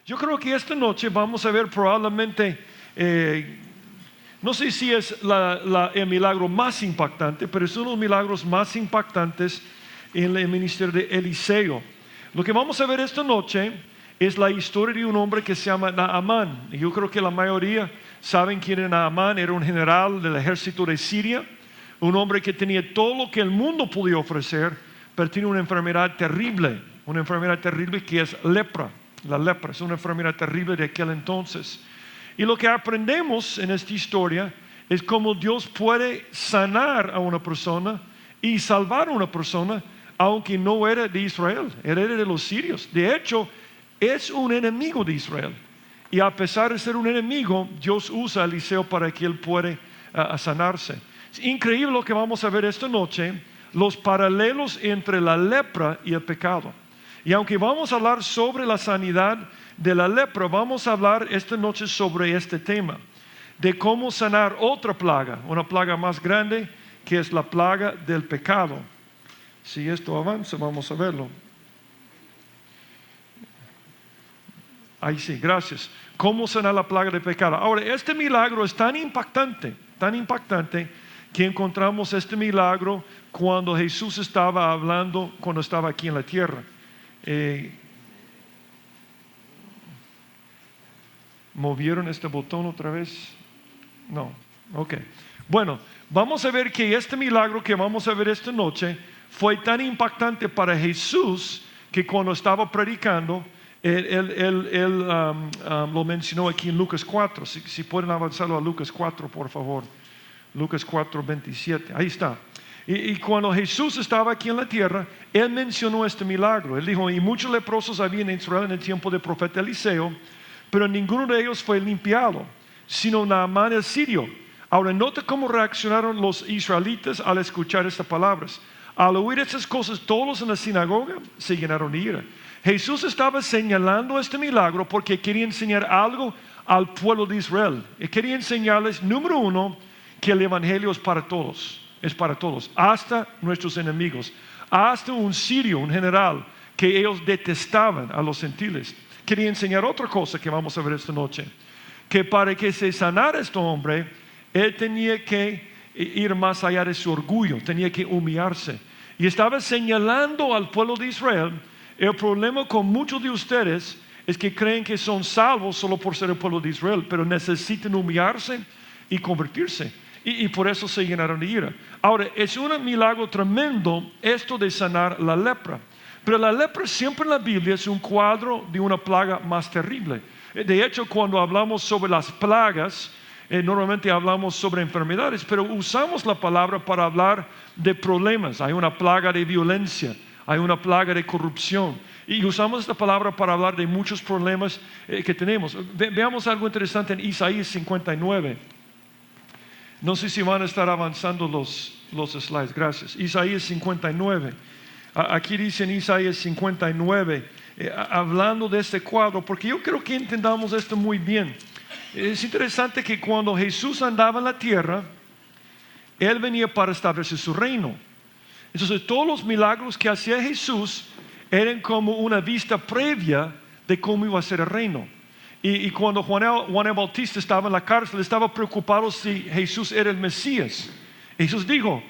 Yo creo que esta noche vamos a ver probablemente, no sé si es el milagro más impactante, pero es uno de los milagros más impactantes en el ministerio de Eliseo. Lo que vamos a ver esta noche es la historia de un hombre que se llama Naamán. Yo creo que la mayoría saben quién era Naamán. Era un general del ejército de Siria, un hombre que tenía todo lo que el mundo podía ofrecer, pero tiene una enfermedad terrible que es lepra. La lepra es una enfermedad terrible de aquel entonces. Y lo que aprendemos en esta historia es cómo Dios puede sanar a una persona y salvar a una persona, aunque no era de Israel, era de los sirios. De hecho, es un enemigo de Israel. Y a pesar de ser un enemigo, Dios usa a Eliseo para que él pueda sanarse. Es increíble lo que vamos a ver esta noche, los paralelos entre la lepra y el pecado. Y aunque vamos a hablar sobre la sanidad de la lepra, vamos a hablar esta noche sobre este tema, de cómo sanar otra plaga, una plaga más grande, que es la plaga del pecado. Si esto avanza, vamos a verlo. Ahí sí, gracias. ¿Cómo sanar la plaga del pecado? Ahora, este milagro es tan impactante, que encontramos este milagro cuando Jesús estaba hablando, cuando estaba aquí en la tierra. ¿Movieron este botón otra vez? No, ok. Bueno, vamos a ver que este milagro que vamos a ver esta noche fue tan impactante para Jesús que cuando estaba predicando, él lo mencionó aquí en Lucas 4. Si pueden avanzarlo a Lucas 4, por favor. Lucas 4, 27. Ahí está. Y cuando Jesús estaba aquí en la tierra, él mencionó este milagro. Él dijo, y muchos leprosos había en Israel en el tiempo del profeta Eliseo, pero ninguno de ellos fue limpiado, sino Naamán el sirio. Ahora nota cómo reaccionaron los israelitas al escuchar estas palabras. Al oír estas cosas, todos en la sinagoga se llenaron de ira. Jesús estaba señalando este milagro porque quería enseñar algo al pueblo de Israel. Y quería enseñarles, número uno, que el evangelio es para todos. Es para todos, hasta nuestros enemigos, hasta un sirio, un general que ellos detestaban a los gentiles. Quería enseñar otra cosa que vamos a ver esta noche, que para que se sanara este hombre, él tenía que ir más allá de su orgullo, tenía que humillarse. Y estaba señalando al pueblo de Israel. El problema con muchos de ustedes es que creen que son salvos solo por ser el pueblo de Israel, pero necesitan humillarse y convertirse. Y por eso se llenaron de ira. Ahora, es un milagro tremendo esto de sanar la lepra. Pero la lepra siempre en la Biblia es un cuadro de una plaga más terrible. De hecho, cuando hablamos sobre las plagas, normalmente hablamos sobre enfermedades, pero usamos la palabra para hablar de problemas. Hay una plaga de violencia, hay una plaga de corrupción. Y usamos esta palabra para hablar de muchos problemas que tenemos. Veamos algo interesante en Isaías 59. No sé si van a estar avanzando los slides, gracias. Isaías 59. Aquí dice en Isaías 59, hablando de este cuadro, porque yo creo que entendamos esto muy bien. Es interesante que cuando Jesús andaba en la tierra, Él venía para establecer su reino. Entonces todos los milagros que hacía Jesús eran como una vista previa de cómo iba a ser el reino. Y cuando Juan el Bautista estaba en la cárcel, estaba preocupado si Jesús era el Mesías. Jesús dijo,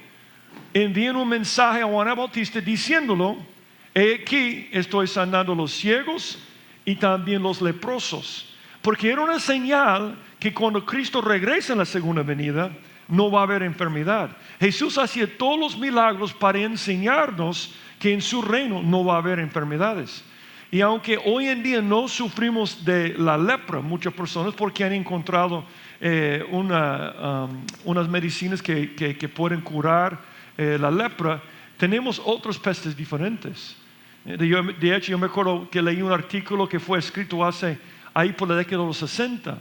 envíen un mensaje a Juan el Bautista diciéndolo, he aquí estoy sanando los ciegos y también los leprosos. Porque era una señal que cuando Cristo regrese en la segunda venida, no va a haber enfermedad. Jesús hacía todos los milagros para enseñarnos que en su reino no va a haber enfermedades. Y aunque hoy en día no sufrimos de la lepra, muchas personas porque han encontrado unas medicinas que pueden curar la lepra, tenemos otras pestes diferentes. De hecho, yo me acuerdo que leí un artículo que fue escrito ahí por la década de los 60,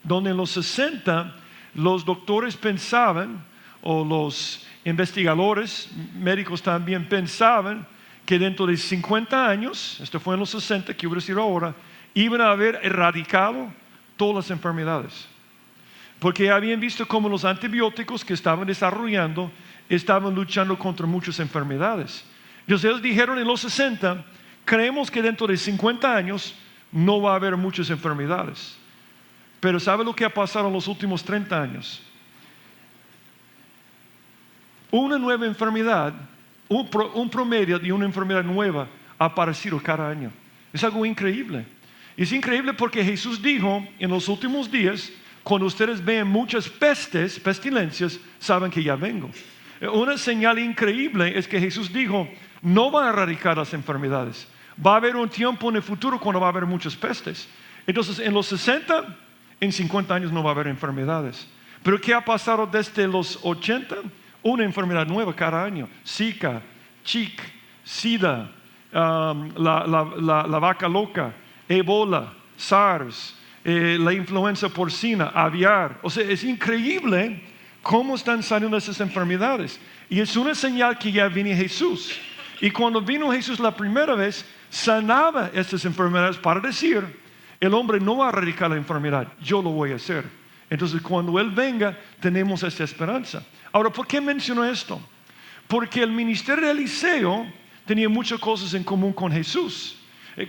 donde en los 60 los doctores pensaban, o los investigadores médicos también pensaban, que dentro de 50 años, esto fue en los 60, que hubiera sido ahora, iban a haber erradicado todas las enfermedades. Porque habían visto cómo los antibióticos que estaban desarrollando estaban luchando contra muchas enfermedades. Entonces ellos dijeron en los 60, creemos que dentro de 50 años no va a haber muchas enfermedades. Pero ¿sabe lo que ha pasado en los últimos 30 años? Una nueva enfermedad, un promedio de una enfermedad nueva ha aparecido cada año. Es algo increíble. Es increíble porque Jesús dijo en los últimos días, cuando ustedes vean muchas pestilencias, saben que ya vengo. Una señal increíble es que Jesús dijo, no van a erradicar las enfermedades. Va a haber un tiempo en el futuro cuando va a haber muchas pestes. Entonces, en los 60, en 50 años no va a haber enfermedades. Pero ¿qué ha pasado desde los 80? Una enfermedad nueva cada año. Zika, Chick, SIDA, la vaca loca, Ebola, SARS, la influenza porcina, aviar. O sea, es increíble cómo están saliendo esas enfermedades. Y es una señal que ya viene Jesús. Y cuando vino Jesús la primera vez, sanaba estas enfermedades para decir, el hombre no va a erradicar la enfermedad, yo lo voy a hacer. Entonces cuando Él venga, tenemos esta esperanza. Ahora, ¿por qué menciono esto? Porque el ministerio de Eliseo tenía muchas cosas en común con Jesús.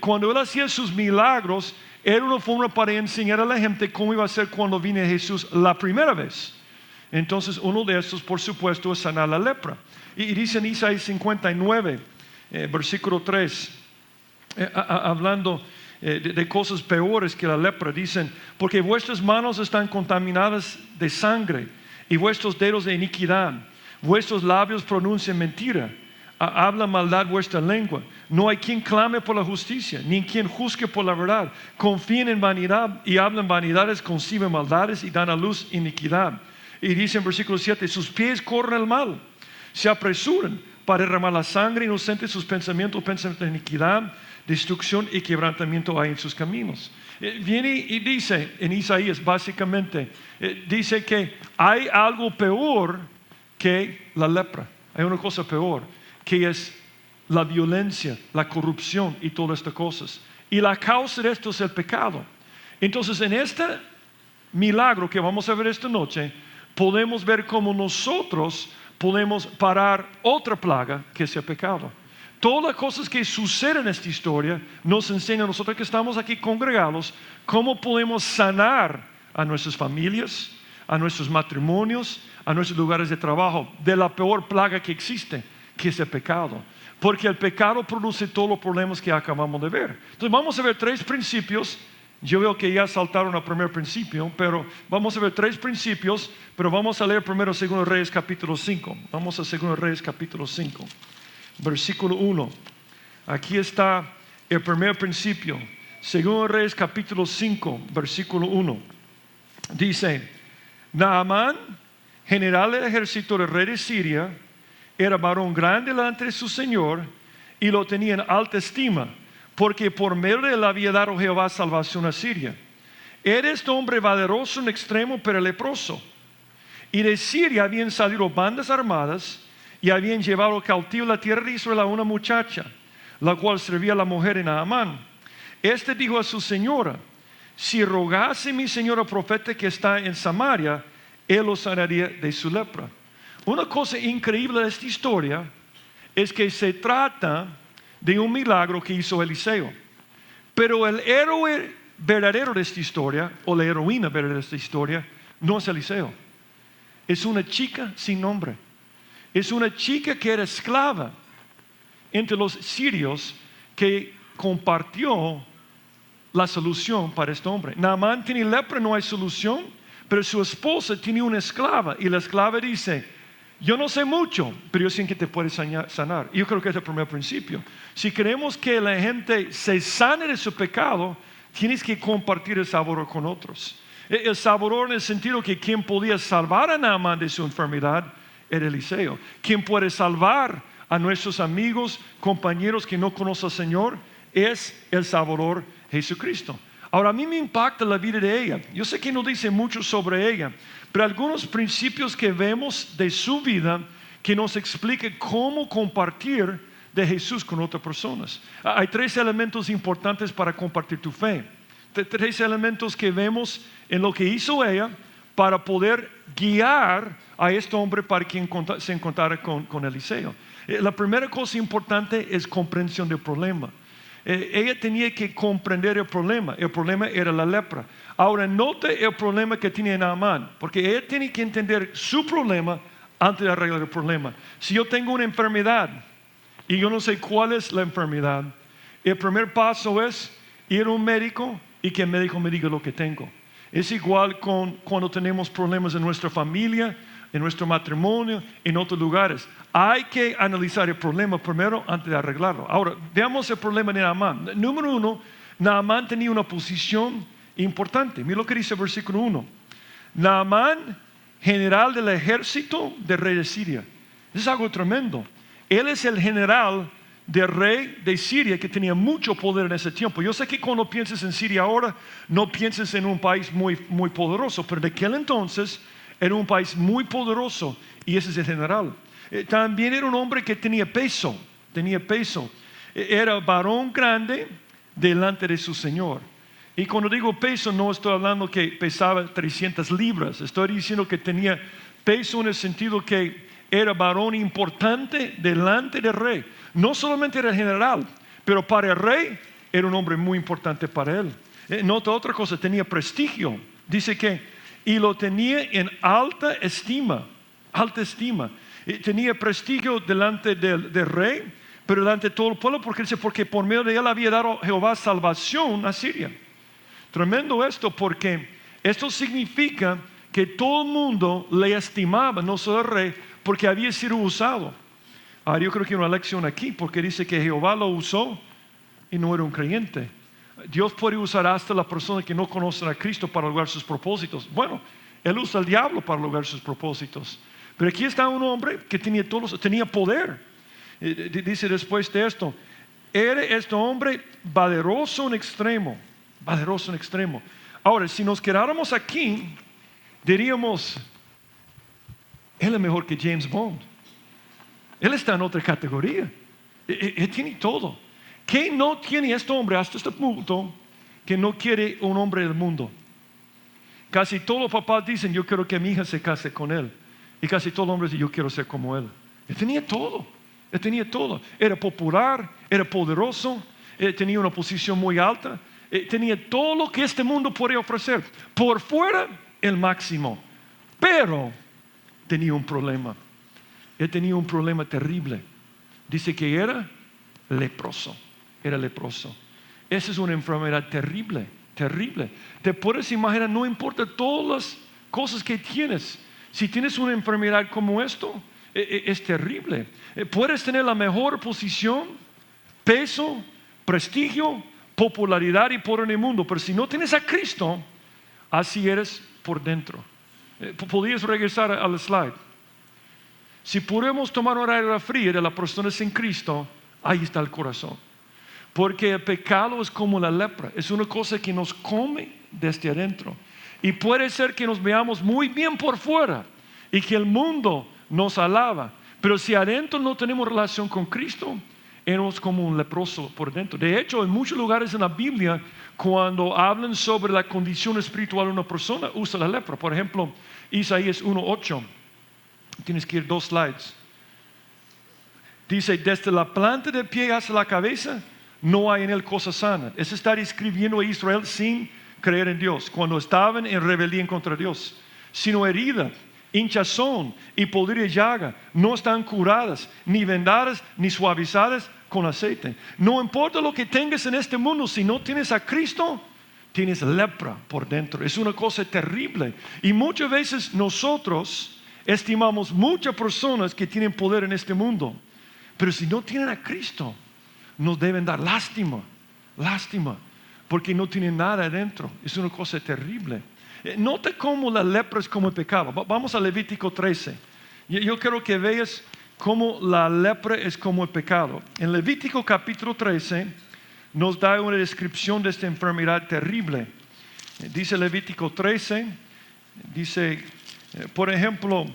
Cuando Él hacía sus milagros, era una forma para enseñar a la gente cómo iba a ser cuando vine Jesús la primera vez. Entonces uno de estos, por supuesto, es sanar la lepra. Y dice en Isaías 59, versículo 3, hablando de cosas peores que la lepra, dicen, porque vuestras manos están contaminadas de sangre y vuestros dedos de iniquidad, vuestros labios pronuncian mentira, habla maldad vuestra lengua, no hay quien clame por la justicia, ni quien juzgue por la verdad, confíen en vanidad y hablan vanidades, conciben maldades y dan a luz iniquidad. Y dice en versículo 7, sus pies corren al mal, se apresuran para derramar la sangre inocente, sus pensamientos de iniquidad, destrucción y quebrantamiento hay en sus caminos. Viene y dice en Isaías, básicamente, dice que hay algo peor que la lepra. Hay una cosa peor, que es la violencia, la corrupción y todas estas cosas. Y la causa de esto es el pecado. Entonces, en este milagro que vamos a ver esta noche, podemos ver cómo nosotros podemos parar otra plaga que es el pecado. Todas las cosas que suceden en esta historia nos enseñan a nosotros que estamos aquí congregados cómo podemos sanar a nuestras familias, a nuestros matrimonios, a nuestros lugares de trabajo de la peor plaga que existe, que es el pecado. Porque el pecado produce todos los problemas que acabamos de ver. Entonces vamos a ver 3 principios. Yo veo que ya saltaron al primer principio, pero vamos a ver 3 principios, pero vamos a leer primero 2 Reyes capítulo 5. Vamos a 2 Reyes capítulo 5. Versículo 1. Aquí está el primer principio. 2 Reyes capítulo 5, versículo 1. Dice, Naamán, general del ejército del rey de Siria, era varón grande delante de su señor y lo tenía en alta estima, porque por medio de él había dado Jehová salvación a Siria. Era este hombre valeroso en extremo, pero leproso. Y de Siria habían salido bandas armadas y habían llevado cautivo la tierra de Israel a una muchacha, la cual servía a la mujer de Naamán. Este dijo a su señora, si rogase mi señora profeta que está en Samaria, él lo sanaría de su lepra. Una cosa increíble de esta historia es que se trata de un milagro que hizo Eliseo. Pero el héroe verdadero de esta historia, o la heroína verdadera de esta historia, no es Eliseo. Es una chica sin nombre. Es una chica que era esclava entre los sirios que compartió la solución para este hombre. Naamán tiene lepra, no hay solución, pero su esposa tiene una esclava y la esclava dice, yo no sé mucho, pero yo sé que te puedes sanar. Yo creo que es el primer principio. Si queremos que la gente se sane de su pecado, tienes que compartir el sabor con otros. El sabor en el sentido que quien podía salvar a Naamán de su enfermedad era Eliseo. Quien puede salvar a nuestros amigos, compañeros que no conocen al Señor, es el Salvador Jesucristo. Ahora a mí me impacta la vida de ella. Yo sé que no dice mucho sobre ella, pero algunos principios que vemos de su vida que nos explican cómo compartir de Jesús con otras personas. Hay 3 elementos importantes para compartir tu fe. 3 elementos que vemos en lo que hizo ella para poder guiar a este hombre para que se encontrara con Eliseo. La primera cosa importante es comprensión del problema. ella tenía que comprender el problema. El problema era la lepra. Ahora, note el problema que tiene Naamán, porque ella tiene que entender su problema antes de arreglar el problema. Si yo tengo una enfermedad y yo no sé cuál es la enfermedad, el primer paso es ir a un médico y que el médico me diga lo que tengo. Es igual con cuando tenemos problemas en nuestra familia, en nuestro matrimonio, en otros lugares. Hay que analizar el problema primero antes de arreglarlo. Ahora, veamos el problema de Naamán. Número uno, Naamán tenía una posición importante. Mira lo que dice el versículo 1. Naamán, general del ejército del rey de Siria. Es algo tremendo. Él es el general del rey de Siria que tenía mucho poder en ese tiempo. Yo sé que cuando pienses en Siria ahora, no pienses en un país muy poderoso, pero de aquel entonces era un país muy poderoso y ese es el general. También era un hombre que tenía peso. Era varón grande delante de su señor. Y cuando digo peso, no estoy hablando que pesaba 300 libras. Estoy diciendo que tenía peso en el sentido que era varón importante delante del rey. No solamente era el general, pero para el rey era un hombre muy importante para él. Nota otra cosa, tenía prestigio. Dice que, y lo tenía en alta estima. Tenía prestigio delante del rey, pero delante de todo el pueblo, porque por medio de él había dado Jehová salvación a Siria. Tremendo esto, porque esto significa que todo el mundo le estimaba, no solo el rey, porque había sido usado. Ahora yo creo que hay una lección aquí, porque dice que Jehová lo usó y no era un creyente. Dios puede usar hasta las personas que no conocen a Cristo para lograr sus propósitos. Bueno, Él usa al diablo para lograr sus propósitos. Pero aquí está un hombre que tenía poder. Dice después de esto, era este hombre valeroso en extremo. Ahora, si nos quedáramos aquí, diríamos, Él es mejor que James Bond. Él está en otra categoría. Él tiene todo. ¿Qué no tiene este hombre hasta este punto que no quiere un hombre del mundo? Casi todos los papás dicen, yo quiero que mi hija se case con él. Y casi todos los hombres dicen, yo quiero ser como él. Él tenía todo. Era popular, era poderoso, tenía una posición muy alta. Tenía todo lo que este mundo puede ofrecer. Por fuera, el máximo. Pero tenía un problema. Él tenía un problema terrible. Dice que era leproso. Esa es una enfermedad terrible. Te puedes imaginar, no importa todas las cosas que tienes. Si tienes una enfermedad como esto, es terrible. Puedes tener la mejor posición, peso, prestigio, popularidad y poder en el mundo, pero si no tienes a Cristo, así eres por dentro. Podrías regresar al slide. Si podemos tomar una radiografía de la persona sin Cristo, ahí está el corazón. Porque el pecado es como la lepra, es una cosa que nos come desde adentro. Y puede ser que nos veamos muy bien por fuera y que el mundo nos alaba, pero si adentro no tenemos relación con Cristo, éramos como un leproso por dentro. De hecho, en muchos lugares en la Biblia, cuando hablan sobre la condición espiritual de una persona, usa la lepra. Por ejemplo, Isaías 1:8. Tienes que ir 2 slides. Dice, desde la planta del pie hasta la cabeza, no hay en él cosa sana. Es estar escribiendo a Israel sin creer en Dios, cuando estaban en rebelión contra Dios. Sino herida, hinchazón y podrida llaga, no están curadas, ni vendadas, ni suavizadas con aceite. No importa lo que tengas en este mundo, si no tienes a Cristo, tienes lepra por dentro. Es una cosa terrible. Y muchas veces nosotros estimamos muchas personas que tienen poder en este mundo, pero si no tienen a Cristo, nos deben dar lástima, porque no tienen nada adentro. Es una cosa terrible. Nota cómo la lepra es como el pecado. Vamos a Levítico 13. Yo quiero que veas cómo la lepra es como el pecado. En Levítico capítulo 13 nos da una descripción de esta enfermedad terrible. Dice Levítico 13, dice, por ejemplo,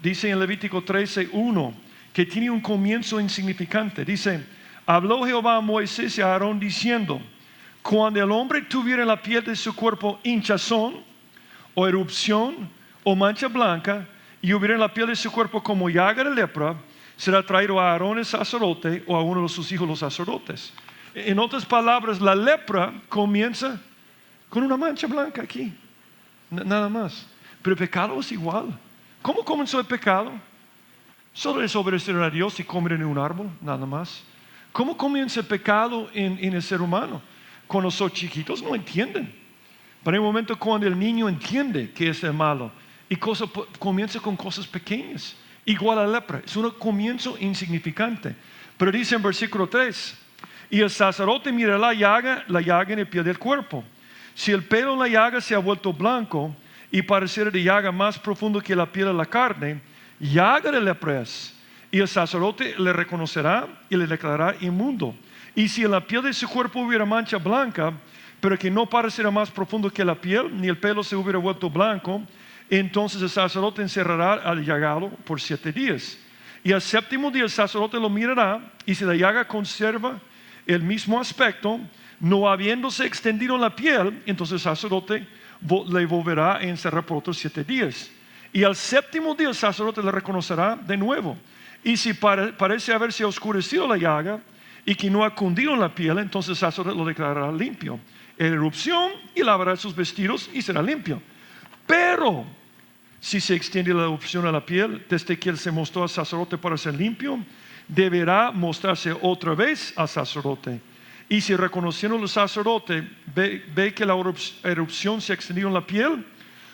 dice en Levítico 13:1 que tiene un comienzo insignificante. Dice, habló Jehová a Moisés y a Aarón diciendo, cuando el hombre tuviera en la piel de su cuerpo hinchazón o erupción o mancha blanca y hubiera en la piel de su cuerpo como llaga de lepra, será traído a Aarón el sacerdote o a uno de sus hijos los sacerdotes. En otras palabras, la lepra comienza con una mancha blanca aquí, nada más. Pero el pecado es igual. ¿Cómo comenzó el pecado? Solo desobedecer a Dios y comer en un árbol, nada más. ¿Cómo comienza el pecado en el ser humano? Cuando son chiquitos no entienden. Pero hay un momento cuando el niño entiende que es el malo. Y comienza con cosas pequeñas. Igual a la lepra. Es un comienzo insignificante. Pero dice en versículo 3. Y el sacerdote mira la llaga en el pie del cuerpo. Si el pelo en la llaga se ha vuelto blanco y pareciera de llaga más profundo que la piel de la carne, llaga de lepra es. Y el sacerdote le reconocerá y le declarará inmundo. Y si en la piel de su cuerpo hubiera mancha blanca, pero que no pareciera más profundo que la piel, ni el pelo se hubiera vuelto blanco, entonces el sacerdote encerrará al llagado por 7 días. Y al 7º día el sacerdote lo mirará, y si la llaga conserva el mismo aspecto, no habiéndose extendido en la piel, entonces el sacerdote le volverá a encerrar por otros 7 días. Y al 7º día el sacerdote le reconocerá de nuevo. Y si parece haberse oscurecido la llaga y que no ha cundido en la piel, entonces el sacerdote lo declarará limpio. En erupción, y lavará sus vestidos y será limpio. Pero si se extiende la erupción a la piel desde que él se mostró al sacerdote para ser limpio, deberá mostrarse otra vez al sacerdote. Y si reconociendo al sacerdote ve que la erupción se ha extendido en la piel,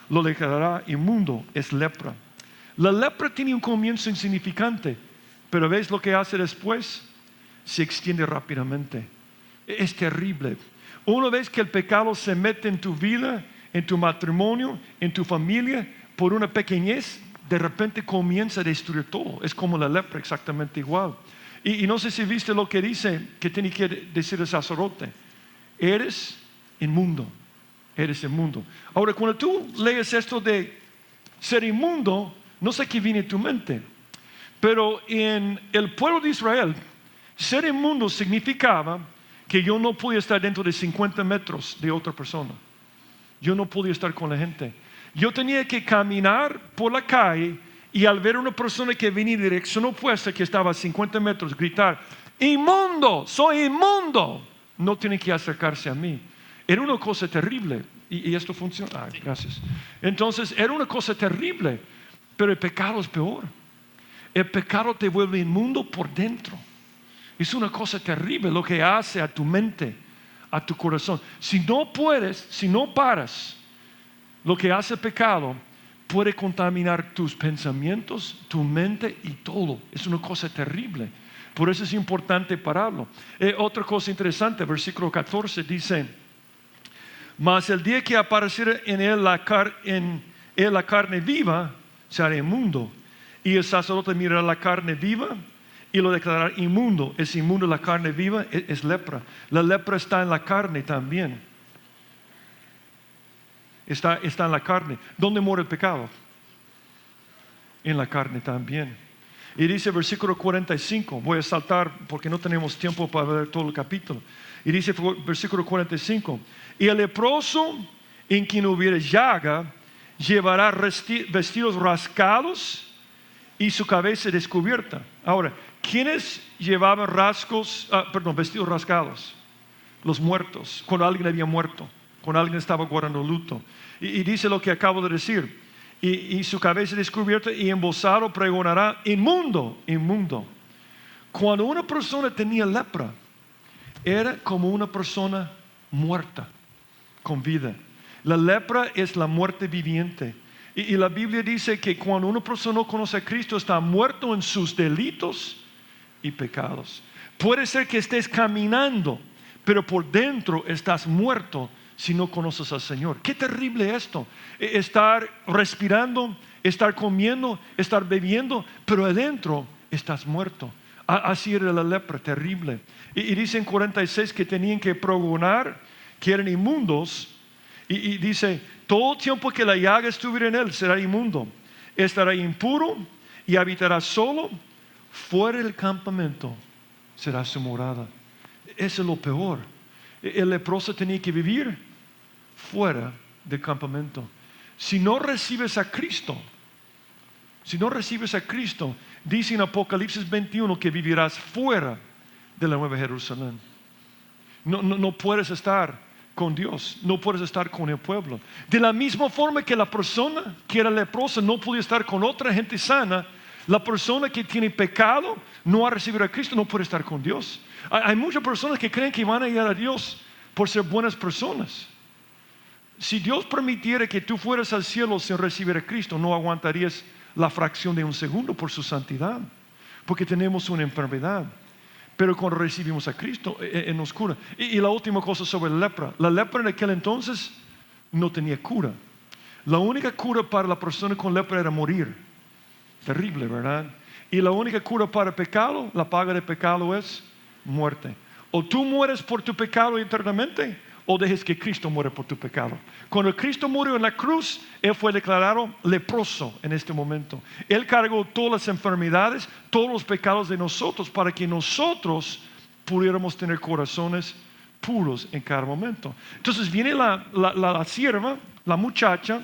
lo declarará inmundo, es lepra. La lepra tiene un comienzo insignificante, pero ¿ves lo que hace después? Se extiende rápidamente. Es terrible. Una vez que el pecado se mete en tu vida, en tu matrimonio, en tu familia, por una pequeñez, de repente comienza a destruir todo. Es como la lepra, exactamente igual. Y no sé si viste lo que dice, que tiene que decir el sacerdote. Eres inmundo. Eres inmundo. Ahora, cuando tú lees esto de ser inmundo, no sé qué viene en tu mente. Pero en el pueblo de Israel, ser inmundo significaba que yo no podía estar dentro de 50 metros de otra persona. Yo no podía estar con la gente. Yo tenía que caminar por la calle y al ver a una persona que venía en dirección opuesta, que estaba a 50 metros, gritar, inmundo, soy inmundo. No tiene que acercarse a mí. Era una cosa terrible. Y esto funciona. Gracias. Entonces, era una cosa terrible. Pero el pecado es peor. El pecado te vuelve inmundo por dentro. Es una cosa terrible lo que hace a tu mente, a tu corazón. Si no puedes, si no paras, lo que hace el pecado puede contaminar tus pensamientos, tu mente y todo. Es una cosa terrible. Por eso es importante pararlo. Otra cosa interesante, versículo 14 dice, mas el día que apareciera en él la carne viva, será inmundo. Y el sacerdote mirará la carne viva y lo declarará inmundo. Es inmundo la carne viva, es lepra. La lepra está en la carne también. Está en la carne. ¿Dónde muere el pecado? En la carne también. Y dice versículo 45, voy a saltar porque no tenemos tiempo para ver todo el capítulo. Y dice versículo 45, y el leproso en quien hubiere llaga llevará vestidos rasgados y su cabeza descubierta. Ahora, ¿quiénes llevaban vestidos rasgados? Los muertos, cuando alguien había muerto, cuando alguien estaba guardando luto. Y dice lo que acabo de decir. Y su cabeza descubierta y embozado pregonará, inmundo, inmundo. Cuando una persona tenía lepra, era como una persona muerta, con vida. La lepra es la muerte viviente. Y la Biblia dice que cuando una persona no conoce a Cristo, está muerto en sus delitos y pecados. Puede ser que estés caminando, pero por dentro estás muerto si no conoces al Señor. Qué terrible esto. Estar respirando, estar comiendo, estar bebiendo, pero adentro estás muerto. Así era la lepra, terrible. Y dice en 46 que tenían que pregonar que eran inmundos. Y dice, todo tiempo que la llaga estuviera en él será inmundo. Estará impuro y habitará solo. Fuera del campamento será su morada. Eso es lo peor. El leproso tenía que vivir fuera del campamento. Si no recibes a Cristo, dice en Apocalipsis 21 que vivirás fuera de la Nueva Jerusalén. no puedes estar con Dios, no puedes estar con el pueblo. De la misma forma que la persona que era leprosa no podía estar con otra gente sana, la persona que tiene pecado, no ha recibido a Cristo, no puede estar con Dios. Hay muchas personas que creen que van a llegar a Dios por ser buenas personas. Si Dios permitiera que tú fueras al cielo sin recibir a Cristo, no aguantarías la fracción de un segundo por su santidad, porque tenemos una enfermedad. Pero cuando recibimos a Cristo, nos cura. Y la última cosa sobre la lepra. La lepra en aquel entonces no tenía cura. La única cura para la persona con lepra era morir. Terrible, ¿verdad? Y la única cura para el pecado, la paga del pecado es muerte. O tú mueres por tu pecado eternamente, o dejes que Cristo muere por tu pecado. Cuando Cristo murió en la cruz, Él fue declarado leproso en este momento. Él cargó todas las enfermedades, todos los pecados de nosotros, para que nosotros pudiéramos tener corazones puros en cada momento. Entonces viene la sierva, la muchacha,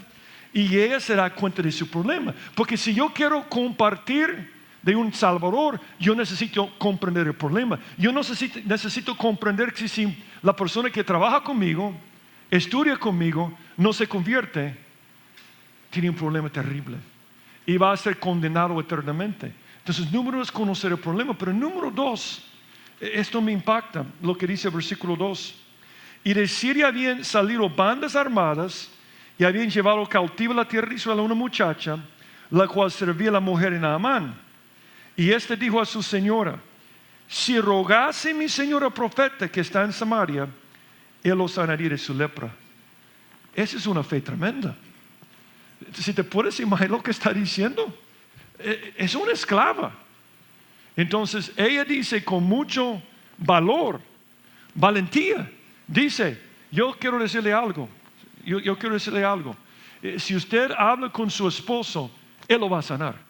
y ella se da cuenta de su problema. Porque si yo quiero compartir de un Salvador, yo necesito comprender el problema. Yo necesito comprender que si la persona que trabaja conmigo, estudia conmigo, no se convierte, tiene un problema terrible y va a ser condenado eternamente. Entonces, número 1 es conocer el problema, pero número 2, esto me impacta, lo que dice el versículo 2. Y de Siria habían salido bandas armadas y habían llevado cautiva a la tierra de Israel a una muchacha, la cual servía a la mujer en Naamán. Y este dijo a su señora: si rogase mi señora profeta que está en Samaria, él lo sanaría de su lepra. Esa es una fe tremenda. Si te puedes imaginar lo que está diciendo, es una esclava. Entonces ella dice con mucho valor, valentía, dice: yo quiero decirle algo, yo quiero decirle algo. Si usted habla con su esposo, él lo va a sanar.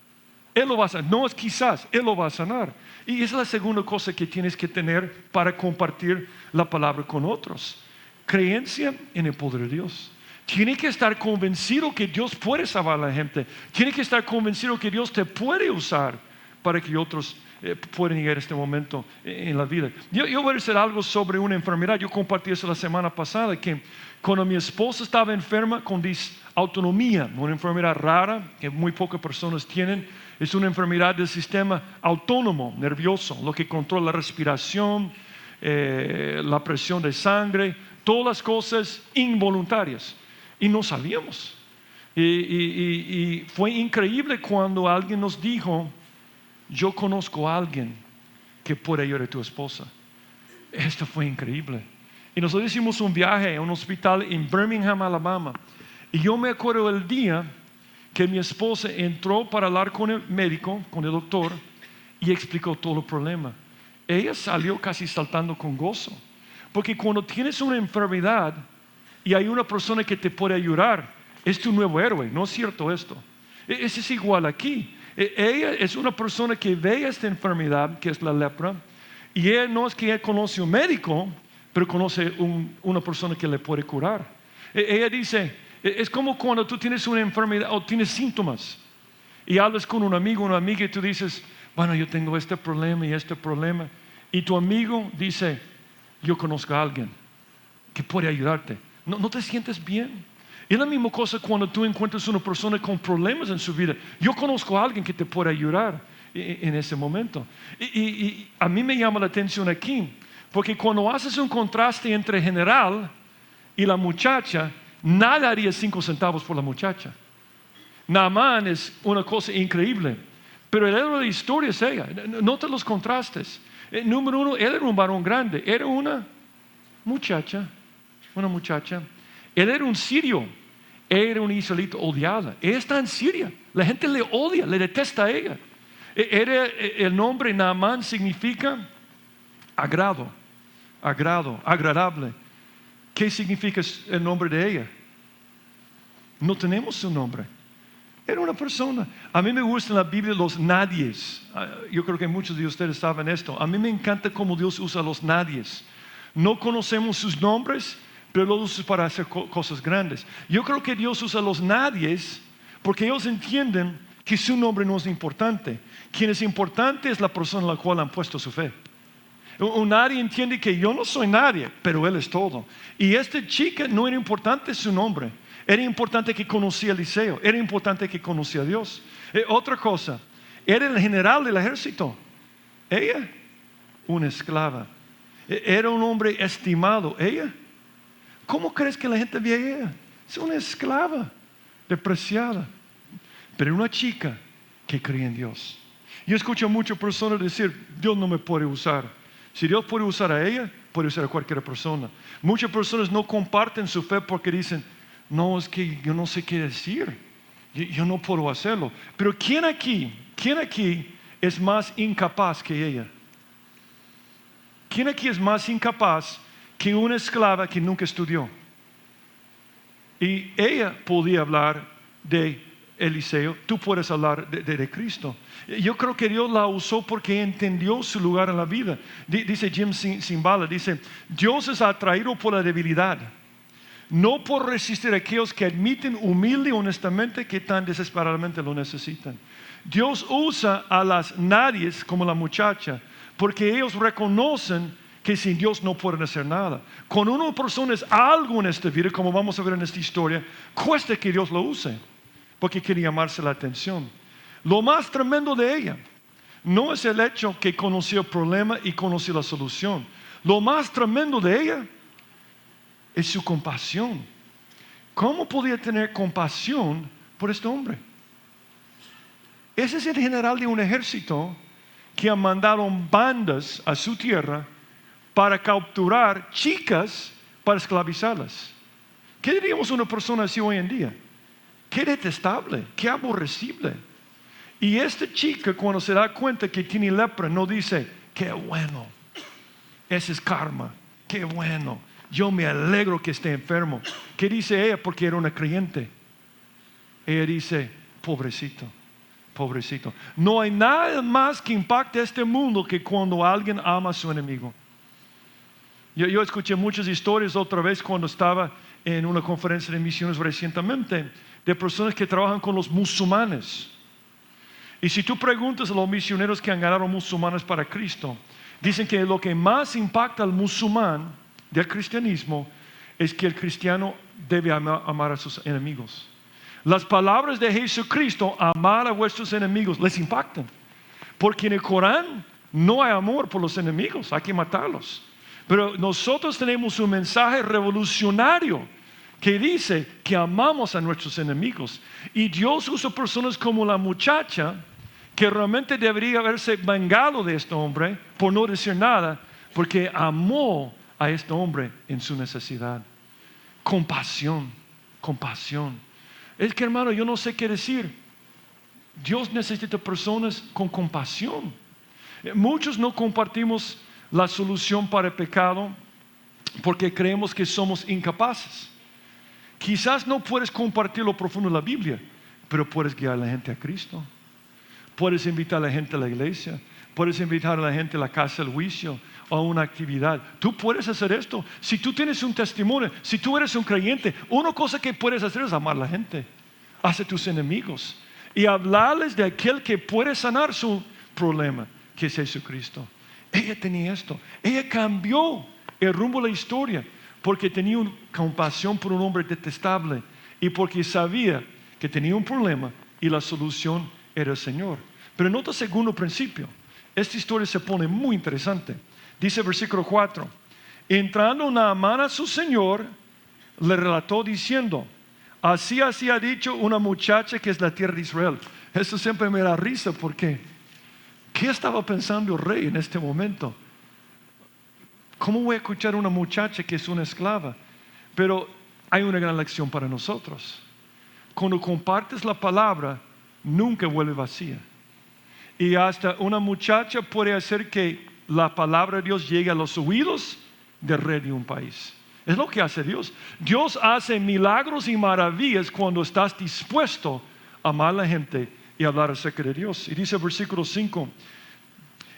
Él lo va a sanar, no es quizás, Él lo va a sanar. Y esa es la segunda cosa que tienes que tener para compartir la palabra con otros. Creencia en el poder de Dios. Tiene que estar convencido que Dios puede salvar a la gente. Tiene que estar convencido que Dios te puede usar para que otros puedan llegar a este momento en la vida. Yo voy a decir algo sobre una enfermedad. Yo compartí eso la semana pasada, que cuando mi esposa estaba enferma con disautonomía, una enfermedad rara que muy pocas personas tienen, es una enfermedad del sistema autónomo nervioso, lo que controla la respiración, la presión de sangre, todas las cosas involuntarias. Y no sabíamos. Y fue increíble cuando alguien nos dijo: yo conozco a alguien que puede ayudar a tu esposa. Esto fue increíble. Y nosotros hicimos un viaje a un hospital en Birmingham, Alabama. Y yo me acuerdo del día que mi esposa entró para hablar con el médico, con el doctor, y explicó todo el problema. Ella salió casi saltando con gozo. Porque cuando tienes una enfermedad y hay una persona que te puede ayudar, es tu nuevo héroe. ¿No es cierto esto? Es igual aquí. Ella es una persona que ve esta enfermedad, que es la lepra, y ella no es que ella conoce un médico, pero conoce una persona que le puede curar. Ella dice: es como cuando tú tienes una enfermedad o tienes síntomas y hablas con un amigo o una amiga y tú dices: bueno, yo tengo este problema y este problema, y tu amigo dice: yo conozco a alguien que puede ayudarte. ¿No te sientes bien? Es la misma cosa cuando tú encuentras una persona con problemas en su vida. Yo conozco a alguien que te puede ayudar en ese momento. Y a mí me llama la atención aquí, porque cuando haces un contraste entre general y la muchacha, nada haría 5 centavos por la muchacha. Naamán es una cosa increíble, pero el héroe de la historia es ella. Nota los contrastes. Número 1, él era un varón grande, era una muchacha. Él era un sirio, era un israelita odiada. Ella está en Siria, la gente le odia, le detesta a ella. El nombre Naamán significa agrado, agradable. ¿Qué significa el nombre de ella? No tenemos su nombre. Era una persona. A mí me gusta en la Biblia los nadies. Yo creo que muchos de ustedes saben esto. A mí me encanta cómo Dios usa los nadies. No conocemos sus nombres, pero los usa para hacer cosas grandes. Yo creo que Dios usa los nadies porque ellos entienden que su nombre no es importante. Quien es importante es la persona en la cual han puesto su fe. Nadie entiende que yo no soy nadie, pero Él es todo. Y esta chica no era importante su nombre. Era importante que conocía a Eliseo. Era importante que conocía a Dios. Otra cosa, era el general del ejército. Ella, una esclava. Era un hombre estimado. Ella, ¿cómo crees que la gente veía a ella? Es una esclava, despreciada. Pero una chica que creía en Dios. Yo escucho a muchas personas decir, Dios no me puede usar. Si Dios puede usar a ella, puede usar a cualquier persona. Muchas personas no comparten su fe porque dicen, no, es que yo no sé qué decir. Yo no puedo hacerlo. Pero ¿quién aquí es más incapaz que ella? ¿Quién aquí es más incapaz que una esclava que nunca estudió? Y ella podía hablar de Eliseo, tú puedes hablar de Cristo. Yo creo que Dios la usó porque entendió su lugar en la vida. Dice Jim Cymbala, dice, Dios es atraído por la debilidad, no por resistir a aquellos que admiten humilde y honestamente que tan desesperadamente lo necesitan. Dios usa a las nadies como la muchacha porque ellos reconocen que sin Dios no pueden hacer nada. Cuando una persona es algo en esta vida, como vamos a ver en esta historia, cuesta que Dios lo use porque quiere llamarse la atención. Lo más tremendo de ella no es el hecho que conoció el problema y conoció la solución. Lo más tremendo de ella es su compasión. ¿Cómo podía tener compasión por este hombre? Ese es el general de un ejército que ha mandado bandas a su tierra para capturar chicas para esclavizarlas. ¿Qué diríamos una persona así hoy en día? Qué detestable, qué aborrecible. Y esta chica, cuando se da cuenta que tiene lepra, no dice, qué bueno, ese es karma, qué bueno, yo me alegro que esté enfermo. ¿Qué dice ella? Porque era una creyente. Ella dice, pobrecito, pobrecito. No hay nada más que impacte este mundo que cuando alguien ama a su enemigo. Yo escuché muchas historias otra vez cuando estaba en una conferencia de misiones recientemente de personas que trabajan con los musulmanes. Y si tú preguntas a los misioneros que han ganado musulmanes para Cristo, dicen que lo que más impacta al musulmán del cristianismo es que el cristiano debe amar a sus enemigos. Las palabras de Jesucristo, amar a vuestros enemigos, les impactan. Porque en el Corán no hay amor por los enemigos, hay que matarlos. Pero nosotros tenemos un mensaje revolucionario que dice que amamos a nuestros enemigos. Y Dios usa personas como la muchacha, que realmente debería haberse vengado de este hombre por no decir nada, porque amó a este hombre en su necesidad. Compasión, compasión. Es que, hermano, yo no sé qué decir. Dios necesita personas con compasión. Muchos no compartimos la solución para el pecado porque creemos que somos incapaces. Quizás no puedes compartir lo profundo de la Biblia, pero puedes guiar a la gente a Cristo. Puedes invitar a la gente a la iglesia. Puedes invitar a la gente a la casa del juicio o a una actividad. Tú puedes hacer esto. Si tú tienes un testimonio, si tú eres un creyente, una cosa que puedes hacer es amar a la gente hacia tus enemigos y hablarles de aquel que puede sanar su problema, que es Jesucristo. Ella tenía esto. Ella cambió el rumbo de la historia porque tenía una compasión por un hombre detestable y porque sabía que tenía un problema y la solución era el Señor. Pero nota el segundo principio. Esta historia se pone muy interesante. Dice el versículo 4. Entrando Naamán a su señor, le relató diciendo, así ha dicho una muchacha que es la tierra de Israel. Eso siempre me da risa porque ¿qué estaba pensando el rey en este momento? ¿Cómo voy a escuchar a una muchacha que es una esclava? Pero hay una gran lección para nosotros. Cuando compartes la palabra, nunca vuelve vacía. Y hasta una muchacha puede hacer que la palabra de Dios llegue a los oídos del rey de un país. Es lo que hace Dios. Dios hace milagros y maravillas cuando estás dispuesto a amar a la gente y hablar acerca de Dios. Y dice el versículo 5.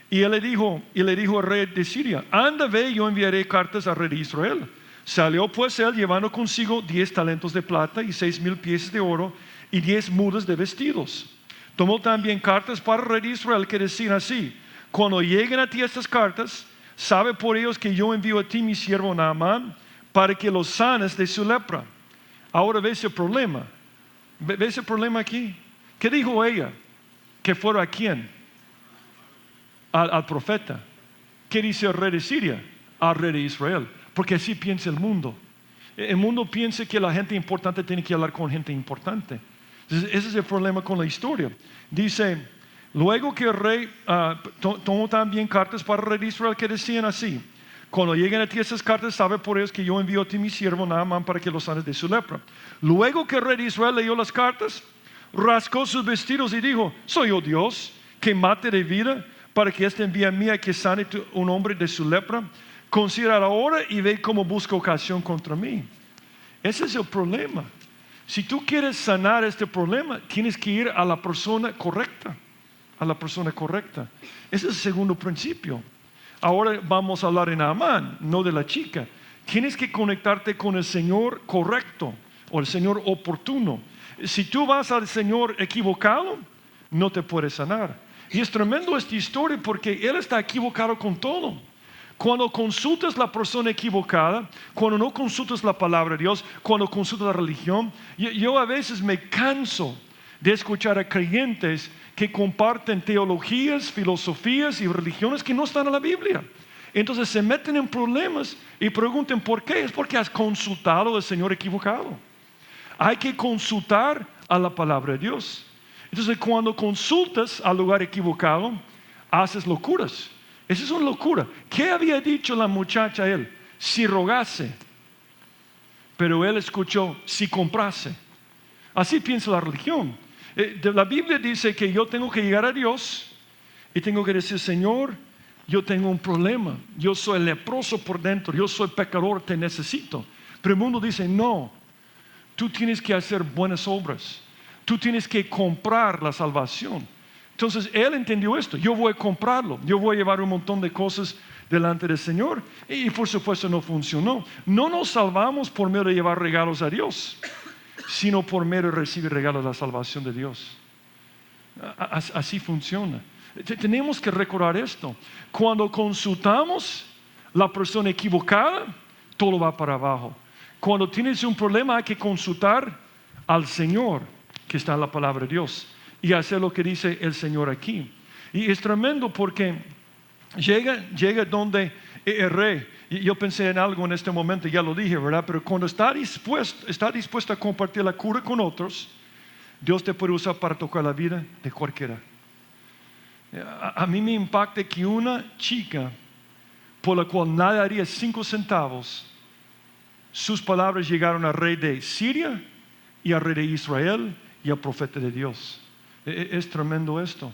Y él le dijo al rey de Siria, anda, ve, yo enviaré cartas al rey de Israel. Salió pues él llevando consigo 10 talentos de plata y 6,000 piezas de oro y 10 mudas de vestidos. Tomó también cartas para el rey de Israel que decían así, cuando lleguen a ti estas cartas, sabe por ellos que yo envío a ti mi siervo Naamán para que los sanes de su lepra. Ahora ves el problema. ¿Ves el problema aquí? ¿Qué dijo ella? ¿Que fuera a quién? Al profeta. ¿Qué dice el rey de Siria? Al rey de Israel. Porque así piensa el mundo. El mundo piensa que la gente importante tiene que hablar con gente importante. Entonces, ese es el problema con la historia. Dice, luego que el rey tomó también cartas para el rey de Israel que decían así: cuando lleguen a ti esas cartas, sabe por ellos que yo envío a ti mi siervo Naamán para que los sanes de su lepra. Luego que el rey de Israel leyó las cartas, rascó sus vestidos y dijo: ¿soy yo Dios que mate de vida para que este envíe a mí a que sane un hombre de su lepra? Considera ahora y ve cómo busca ocasión contra mí. Ese es el problema. Si tú quieres sanar este problema, tienes que ir a la persona correcta. A la persona correcta. Ese es el segundo principio. Ahora vamos a hablar en Naamán, no de la chica. Tienes que conectarte con el Señor correcto o el Señor oportuno. Si tú vas al Señor equivocado, no te puedes sanar. Y es tremendo esta historia porque Él está equivocado con todo. Cuando consultas la persona equivocada, cuando no consultas la palabra de Dios, cuando consultas la religión, yo a veces me canso de escuchar a creyentes que comparten teologías, filosofías y religiones que no están en la Biblia. Entonces se meten en problemas y preguntan ¿por qué? Es porque has consultado al Señor equivocado. Hay que consultar a la palabra de Dios. Entonces cuando consultas al lugar equivocado, haces locuras. Esa es una locura. ¿Qué había dicho la muchacha a él? Si rogase. Pero él escuchó, si comprase. Así piensa la religión. La Biblia dice que yo tengo que llegar a Dios y tengo que decir: Señor, yo tengo un problema. Yo soy leproso por dentro. Yo soy pecador, te necesito. Pero el mundo dice: no. Tú tienes que hacer buenas obras. Tú tienes que comprar la salvación. Entonces él entendió esto: yo voy a comprarlo, yo voy a llevar un montón de cosas delante del Señor. Y por supuesto no funcionó. No nos salvamos por medio de llevar regalos a Dios, sino por medio de recibir regalos de la salvación de Dios. Así funciona. Tenemos que recordar esto. Cuando consultamos la persona equivocada, todo va para abajo. Cuando tienes un problema, hay que consultar al Señor, que está en la palabra de Dios, y hacer lo que dice el Señor aquí. Y es tremendo porque llega donde el rey, y yo pensé en algo en este momento, ya lo dije, ¿verdad? Pero cuando está dispuesto a compartir la cura con otros, Dios te puede usar para tocar la vida de cualquiera. A mí me impacta que una chica por la cual nadie daría 5 centavos, sus palabras llegaron al rey de Siria y al rey de Israel y al profeta de Dios. Es tremendo esto.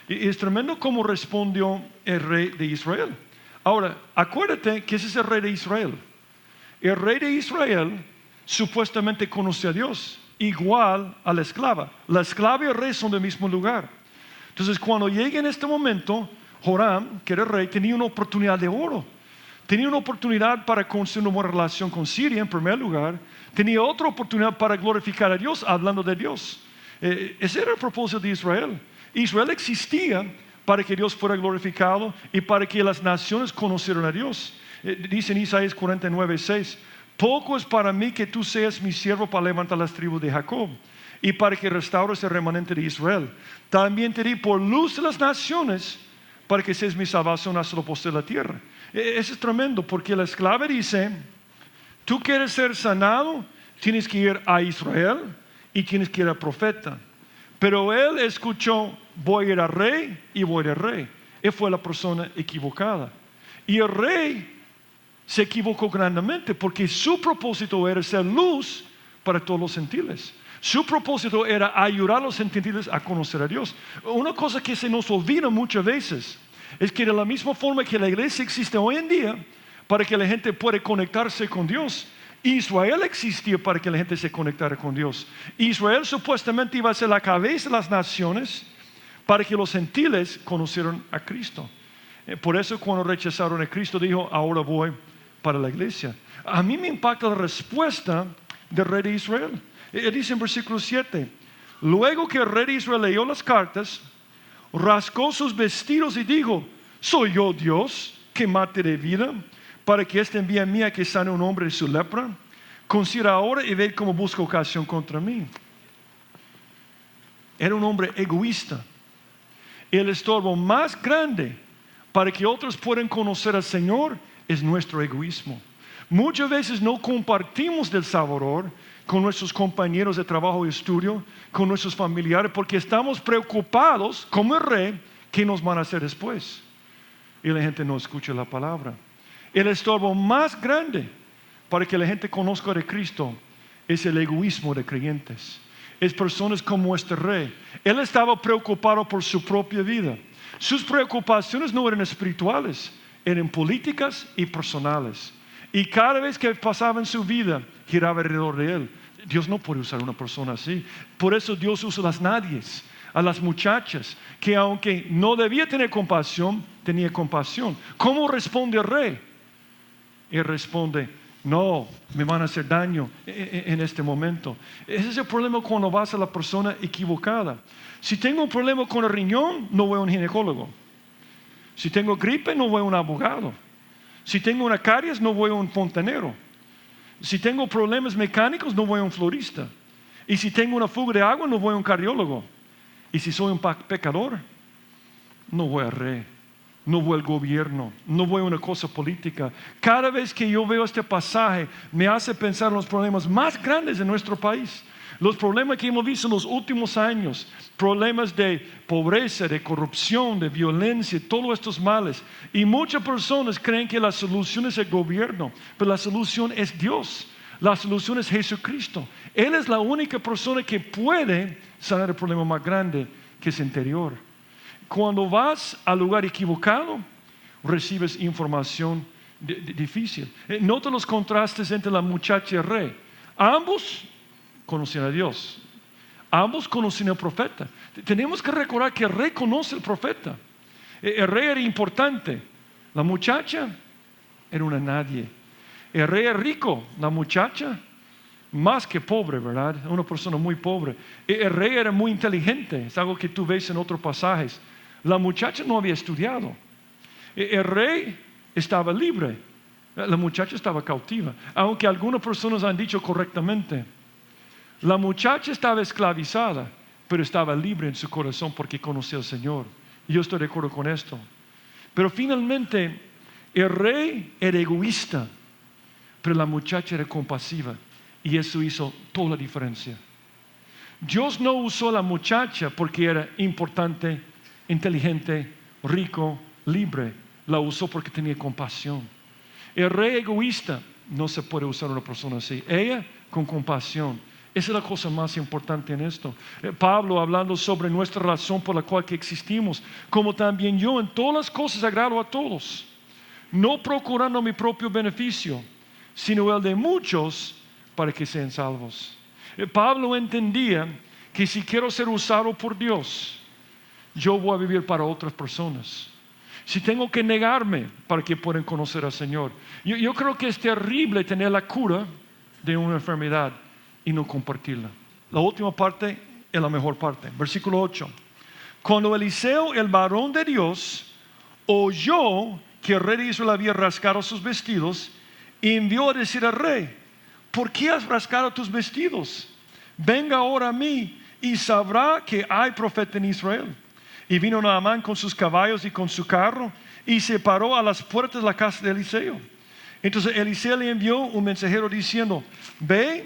Y es tremendo cómo respondió el rey de Israel. Ahora, acuérdate que ese es el rey de Israel. El rey de Israel supuestamente conoce a Dios, igual a la esclava. La esclava y el rey son del mismo lugar. Entonces, cuando llega en este momento, Joram, que era el rey, tenía una oportunidad de oro. Tenía una oportunidad para construir una buena relación con Siria en primer lugar. Tenía otra oportunidad para glorificar a Dios hablando de Dios. Ese era el propósito de Israel. Israel existía para que Dios fuera glorificado y para que las naciones conocieran a Dios. Dice en Isaías 49:6: poco es para mí que tú seas mi siervo para levantar las tribus de Jacob y para que restaures el remanente de Israel. También te di por luz de las naciones para que seas mi salvación hasta lo posterior de la tierra. Eso es tremendo porque la esclava dice: tú quieres ser sanado, tienes que ir a Israel y tienes que ir al profeta. Pero él escuchó: voy a ir al rey y voy a ir al rey. Él fue la persona equivocada. Y el rey se equivocó grandemente porque su propósito era ser luz para todos los gentiles. Su propósito era ayudar a los gentiles a conocer a Dios. Una cosa que se nos olvida muchas veces es que de la misma forma que la iglesia existe hoy en día para que la gente pueda conectarse con Dios, Israel existía para que la gente se conectara con Dios. Israel supuestamente iba a ser la cabeza de las naciones para que los gentiles conocieran a Cristo. Por eso cuando rechazaron a Cristo dijo: ahora voy para la iglesia. A mí me impacta la respuesta del rey de Israel. Él dice en versículo 7: luego que el rey de Israel leyó las cartas, rascó sus vestidos y dijo: ¿soy yo Dios que mate de vida, para que éste envíe a mí a que sane a un hombre de su lepra? Considera ahora y ve cómo busca ocasión contra mí. Era un hombre egoísta. El estorbo más grande para que otros puedan conocer al Señor es nuestro egoísmo. Muchas veces no compartimos del Salvador con nuestros compañeros de trabajo y estudio, con nuestros familiares, porque estamos preocupados, como el rey, qué nos van a hacer después. Y la gente no escucha la palabra. El estorbo más grande para que la gente conozca de Cristo es el egoísmo de creyentes. Es personas como este rey. Él estaba preocupado por su propia vida. Sus preocupaciones no eran espirituales, eran políticas y personales. Y cada vez que pasaba en su vida, giraba alrededor de él. Dios no puede usar a una persona así. Por eso Dios usa a las nadies, a las muchachas, que aunque no debía tener compasión, tenía compasión. ¿Cómo responde el rey? Él responde: no, me van a hacer daño en este momento. Ese es el problema cuando vas a la persona equivocada. Si tengo un problema con el riñón, no voy a un ginecólogo. Si tengo gripe, no voy a un abogado. Si tengo una caries, no voy a un fontanero. Si tengo problemas mecánicos, no voy a un florista. Y si tengo una fuga de agua, no voy a un cardiólogo. Y si soy un pecador, no voy al rey. No voy al gobierno, no voy a una cosa política. Cada vez que yo veo este pasaje, me hace pensar en los problemas más grandes de nuestro país. Los problemas que hemos visto en los últimos años, problemas de pobreza, de corrupción, de violencia, todos estos males. Y muchas personas creen que la solución es el gobierno, pero la solución es Dios. La solución es Jesucristo. Él es la única persona que puede sanar el problema más grande, que es interior. Cuando vas al lugar equivocado, recibes información difícil. Nota los contrastes entre la muchacha y el rey. Ambos conocían a Dios. Ambos conocían al profeta. Tenemos que recordar que el rey conoce al profeta. El rey era importante. La muchacha era una nadie. El rey era rico. La muchacha, más que pobre, ¿verdad? Una persona muy pobre. El rey era muy inteligente. Es algo que tú ves en otros pasajes. La muchacha no había estudiado. El rey estaba libre. La muchacha estaba cautiva. Aunque algunas personas han dicho correctamente, la muchacha estaba esclavizada, pero estaba libre en su corazón porque conocía al Señor. Y yo estoy de acuerdo con esto. Pero finalmente, el rey era egoísta, pero la muchacha era compasiva. Y eso hizo toda la diferencia. Dios no usó a la muchacha porque era importante, inteligente, rico, libre. La usó porque tenía compasión. El rey egoísta, no se puede usar a una persona así. Ella con compasión. Esa es la cosa más importante en esto. Pablo, hablando sobre nuestra razón por la cual que existimos, como también yo en todas las cosas agrado a todos, no procurando mi propio beneficio, sino el de muchos, para que sean salvos. Pablo entendía que si quiero ser usado por Dios, yo voy a vivir para otras personas. Si tengo que negarme para que puedan conocer al Señor. Yo creo que es terrible tener la cura de una enfermedad y no compartirla. La última parte es la mejor parte. Versículo 8. Cuando Eliseo, el varón de Dios, oyó que el rey de Israel había rasgado sus vestidos, envió a decir al rey: ¿por qué has rasgado tus vestidos? Venga ahora a mí y sabrá que hay profeta en Israel. Y vino Naamán con sus caballos y con su carro y se paró a las puertas de la casa de Eliseo. Entonces Eliseo le envió un mensajero diciendo: ve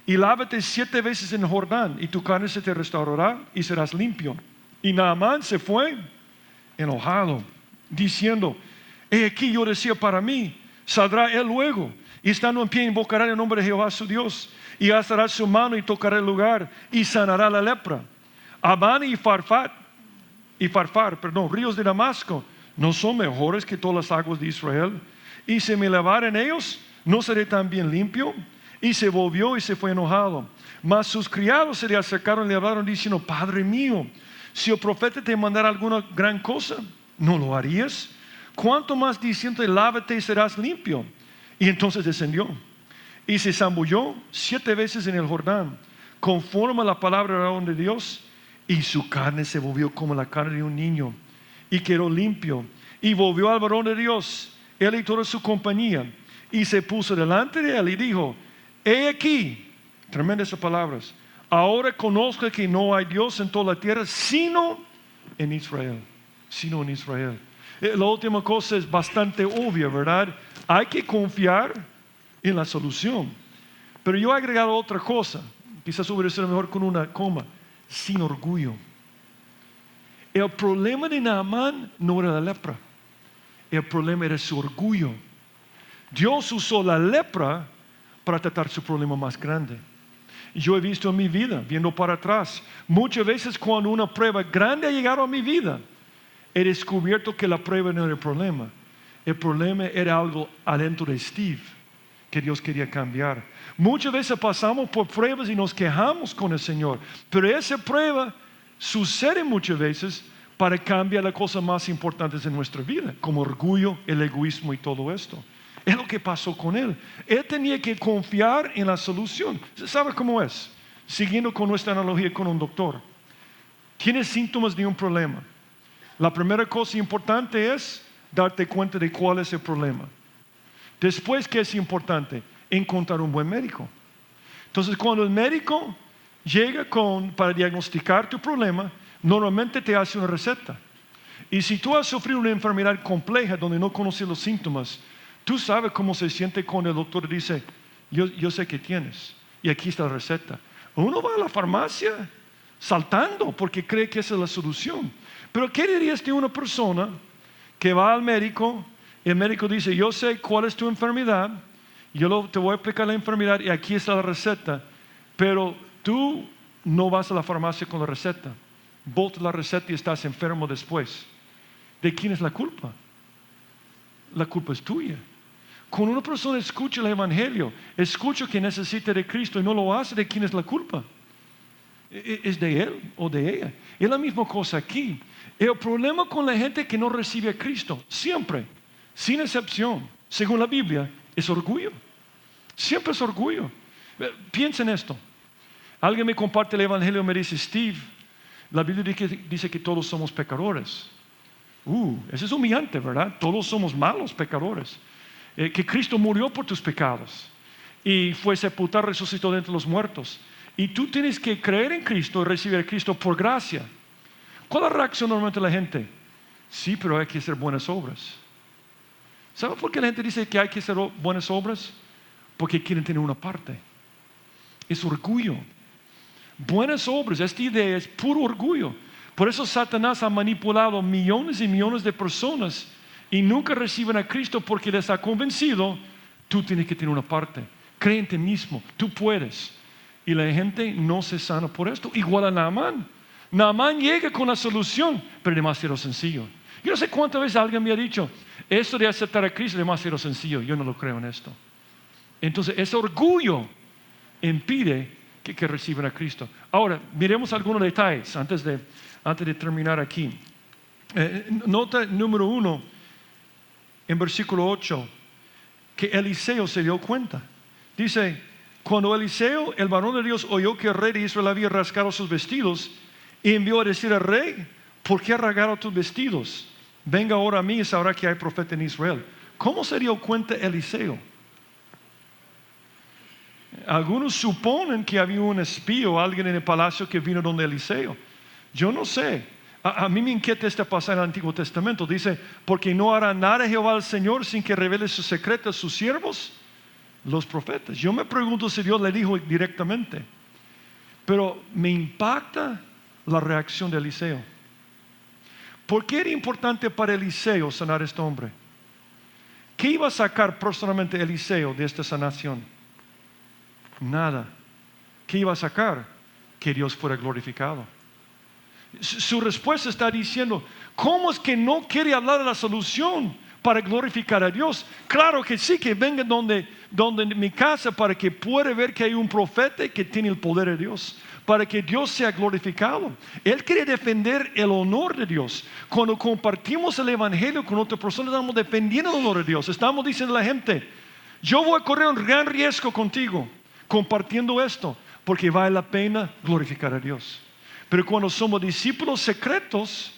y lávate 7 veces en el Jordán y tu carne se te restaurará y serás limpio. Y Naamán se fue enojado, diciendo: he aquí yo decía para mí, saldrá él luego y estando en pie invocará el nombre de Jehová su Dios y alzará su mano y tocará el lugar y sanará la lepra. Abana y Farfar, ríos de Damasco, ¿no son mejores que todas las aguas de Israel? Y si me lavaren ellos, ¿no seré también limpio? Y se volvió y se fue enojado. Mas sus criados se le acercaron y le hablaron diciendo: Padre mío, si el profeta te mandara alguna gran cosa, ¿no lo harías? ¿Cuánto más diciendo: lávate y serás limpio? Y entonces descendió y se zambulló 7 veces en el Jordán, conforme a la palabra del varón de Dios. Y su carne se volvió como la carne de un niño y quedó limpio. Y volvió al varón de Dios él y toda su compañía, y se puso delante de él y dijo: he aquí, tremendas palabras, ahora conozco que no hay Dios en toda la tierra sino en Israel. Sino en Israel. La última cosa es bastante obvia, ¿verdad? Hay que confiar en la solución. Pero yo he agregado otra cosa, quizás hubiera sido mejor con una coma: sin orgullo. El problema de Naamán no era la lepra, el problema era su orgullo. Dios usó la lepra para tratar su problema más grande. Yo he visto en mi vida, viendo para atrás, muchas veces cuando una prueba grande ha llegado a mi vida, he descubierto que la prueba no era el problema. El problema era algo adentro de Steve que Dios quería cambiar. Muchas veces pasamos por pruebas y nos quejamos con el Señor, pero esa prueba sucede muchas veces para cambiar las cosas más importantes en nuestra vida, como orgullo, el egoísmo y todo esto. Es lo que pasó con él. Él tenía que confiar en la solución. ¿Sabe cómo es? Siguiendo con nuestra analogía con un doctor. Tienes síntomas de un problema. La primera cosa importante es darte cuenta de cuál es el problema. Después, ¿qué es importante? Encontrar un buen médico. Entonces, cuando el médico llega para diagnosticar tu problema, normalmente te hace una receta. Y si tú has sufrido una enfermedad compleja donde no conoces los síntomas, tú sabes cómo se siente cuando el doctor dice: yo sé que tienes y aquí está la receta. Uno va a la farmacia saltando porque cree que esa es la solución. Pero ¿qué dirías de una persona que va al médico y el médico dice: yo sé cuál es tu enfermedad, te voy a explicar la enfermedad y aquí está la receta, pero tú no vas a la farmacia con la receta, botas la receta y estás enfermo después? ¿De quién es la culpa? La culpa es tuya. Cuando una persona escucha el Evangelio, escucha que necesita de Cristo y no lo hace, ¿de quién es la culpa? ¿Es de él o de ella? Es la misma cosa aquí. El problema con la gente que no recibe a Cristo, siempre, sin excepción, según la Biblia, es orgullo. Siempre es orgullo. Piensa en esto. Alguien me comparte el Evangelio y me dice: Steve, la Biblia dice que todos somos pecadores. Eso es humillante, ¿verdad? Todos somos malos pecadores. Que Cristo murió por tus pecados y fue sepultado, resucitó de entre los muertos. Y tú tienes que creer en Cristo y recibir a Cristo por gracia. ¿Cuál es la reacción normalmente de la gente? Sí, pero hay que hacer buenas obras. ¿Sabe por qué la gente dice que hay que hacer buenas obras? Porque quieren tener una parte. Es orgullo. Buenas obras, esta idea es puro orgullo. Por eso Satanás ha manipulado millones y millones de personas y nunca reciben a Cristo porque les ha convencido: tú tienes que tener una parte. Cree en ti mismo, tú puedes. Y la gente no se sana por esto. Igual a Naamán. Naamán llega con la solución, pero es demasiado sencillo. Yo no sé cuántas veces alguien me ha dicho: esto de aceptar a Cristo es demasiado sencillo, yo no lo creo en esto. Entonces ese orgullo impide que reciban a Cristo. Ahora, miremos algunos detalles antes de terminar aquí. Nota número 1, en versículo 8, que Eliseo se dio cuenta. Dice: cuando Eliseo, el varón de Dios, oyó que el rey de Israel había rasgado sus vestidos, envió a decir al rey: ¿por qué has rasgado tus vestidos? Venga ahora a mí y sabrá que hay profeta en Israel. ¿Cómo se dio cuenta Eliseo? Algunos suponen que había un espía o alguien en el palacio que vino donde Eliseo. Yo no sé. A mí me inquieta este pasaje en el Antiguo Testamento. Dice: porque no hará nada Jehová al Señor sin que revele sus secretos a sus siervos, los profetas. Yo me pregunto si Dios le dijo directamente. Pero me impacta la reacción de Eliseo. ¿Por qué era importante para Eliseo sanar a este hombre? ¿Qué iba a sacar personalmente Eliseo de esta sanación? Nada. ¿Qué iba a sacar? Que Dios fuera glorificado. Su respuesta está diciendo: ¿cómo es que no quiere hablar de la solución para glorificar a Dios? Claro que sí, que venga donde mi casa para que pueda ver que hay un profeta que tiene el poder de Dios, para que Dios sea glorificado. Él quiere defender el honor de Dios. Cuando compartimos el Evangelio con otra persona, estamos defendiendo el honor de Dios. Estamos diciendo a la gente: yo voy a correr un gran riesgo contigo compartiendo esto, porque vale la pena glorificar a Dios. Pero cuando somos discípulos secretos,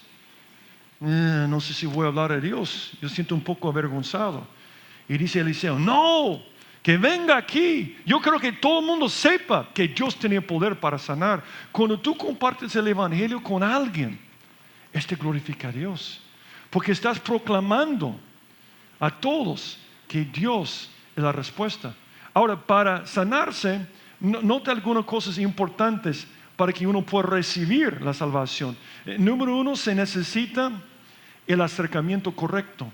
no sé si voy a hablar de Dios, yo siento un poco avergonzado. Y dice Eliseo, no, que venga aquí. Yo creo que todo el mundo sepa que Dios tenía poder para sanar. Cuando tú compartes el evangelio con alguien, glorifica a Dios. Porque estás proclamando a todos que Dios es la respuesta. Ahora, para sanarse, nota algunas cosas importantes para que uno pueda recibir la salvación. Número uno, se necesita el acercamiento correcto.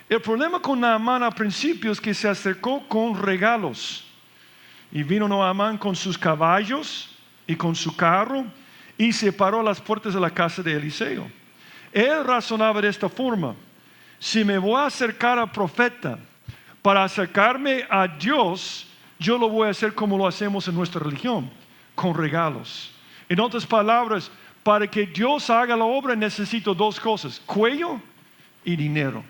El problema con Naamán al principio es que se acercó con regalos. Y vino Naamán con sus caballos y con su carro y se paró a las puertas de la casa de Eliseo. Él razonaba de esta forma: si me voy a acercar al profeta para acercarme a Dios, yo lo voy a hacer como lo hacemos en nuestra religión, con regalos. En otras palabras, para que Dios haga la obra necesito dos cosas: cuello y dinero.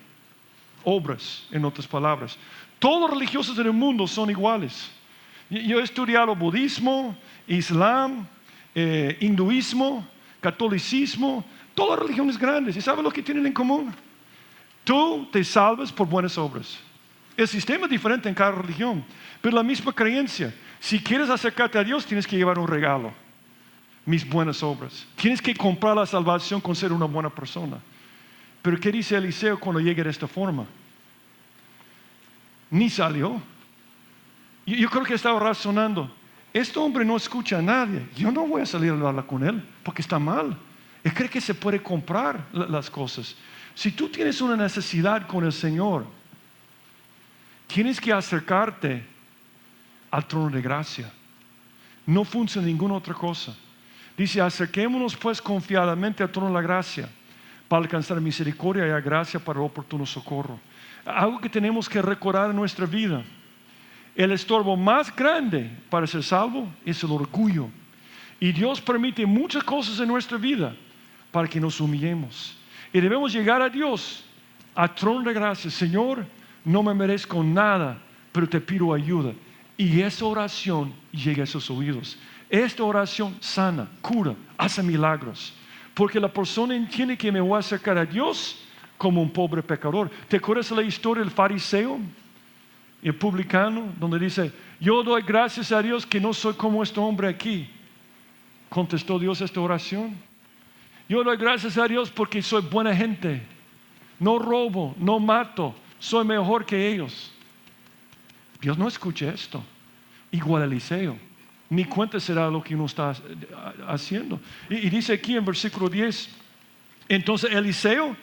Obras, en otras palabras. Todos los religiosos en el mundo son iguales. Yo he estudiado budismo, islam, hinduismo, catolicismo, todas las religiones grandes. ¿Y sabes lo que tienen en común? Tú te salvas por buenas obras. El sistema es diferente en cada religión, pero la misma creencia. Si quieres acercarte a Dios, tienes que llevar un regalo: mis buenas obras. Tienes que comprar la salvación con ser una buena persona. Pero ¿qué dice Eliseo cuando llega de esta forma? Ni salió. Yo creo que estaba razonando: este hombre no escucha a nadie, yo no voy a salir a hablar con él porque está mal. Él cree que se puede comprar las cosas. Si tú tienes una necesidad con el Señor, tienes que acercarte al trono de gracia. No funciona ninguna otra cosa. Dice: acerquémonos pues confiadamente al trono de la gracia para alcanzar misericordia y gracia para el oportuno socorro. Algo que tenemos que recordar en nuestra vida: el estorbo más grande para ser salvo es el orgullo. Y Dios permite muchas cosas en nuestra vida para que nos humillemos. Y debemos llegar a Dios, al trono de gracia: Señor, no me merezco nada, pero te pido ayuda. Y esa oración llega a sus oídos. Esta oración sana, cura, hace milagros. Porque la persona entiende que me voy a acercar a Dios como un pobre pecador. ¿Te acuerdas de la historia del fariseo y el publicano? Donde dice: yo doy gracias a Dios que no soy como este hombre aquí. ¿Contestó Dios esta oración? Yo doy gracias a Dios porque soy buena gente. No robo, no mato, soy mejor que ellos. Dios no escucha esto. Igual a Eliseo, ni cuenta será lo que uno está haciendo. Y dice aquí en versículo 10: entonces Eliseo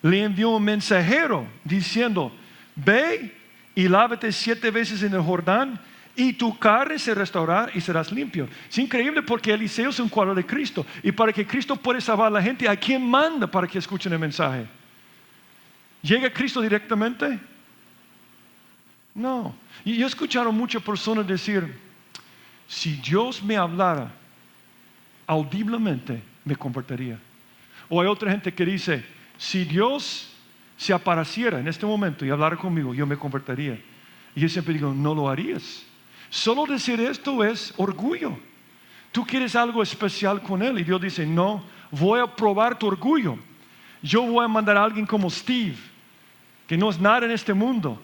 le envió un mensajero diciendo: ve y lávate 7 veces en el Jordán y tu carne se restaurará y serás limpio. Es increíble porque Eliseo es un cuadro de Cristo. Y para que Cristo pueda salvar a la gente, ¿a quién manda para que escuchen el mensaje? ¿Llega Cristo directamente? No. Y yo he escuchado muchas personas decir: si Dios me hablara audiblemente, me convertiría. O hay otra gente que dice: si Dios se apareciera en este momento y hablara conmigo, yo me convertiría. Y yo siempre digo: no lo harías. Solo decir esto es orgullo. Tú quieres algo especial con Él y Dios dice: no, voy a probar tu orgullo. Yo voy a mandar a alguien como Steve, que no es nada en este mundo,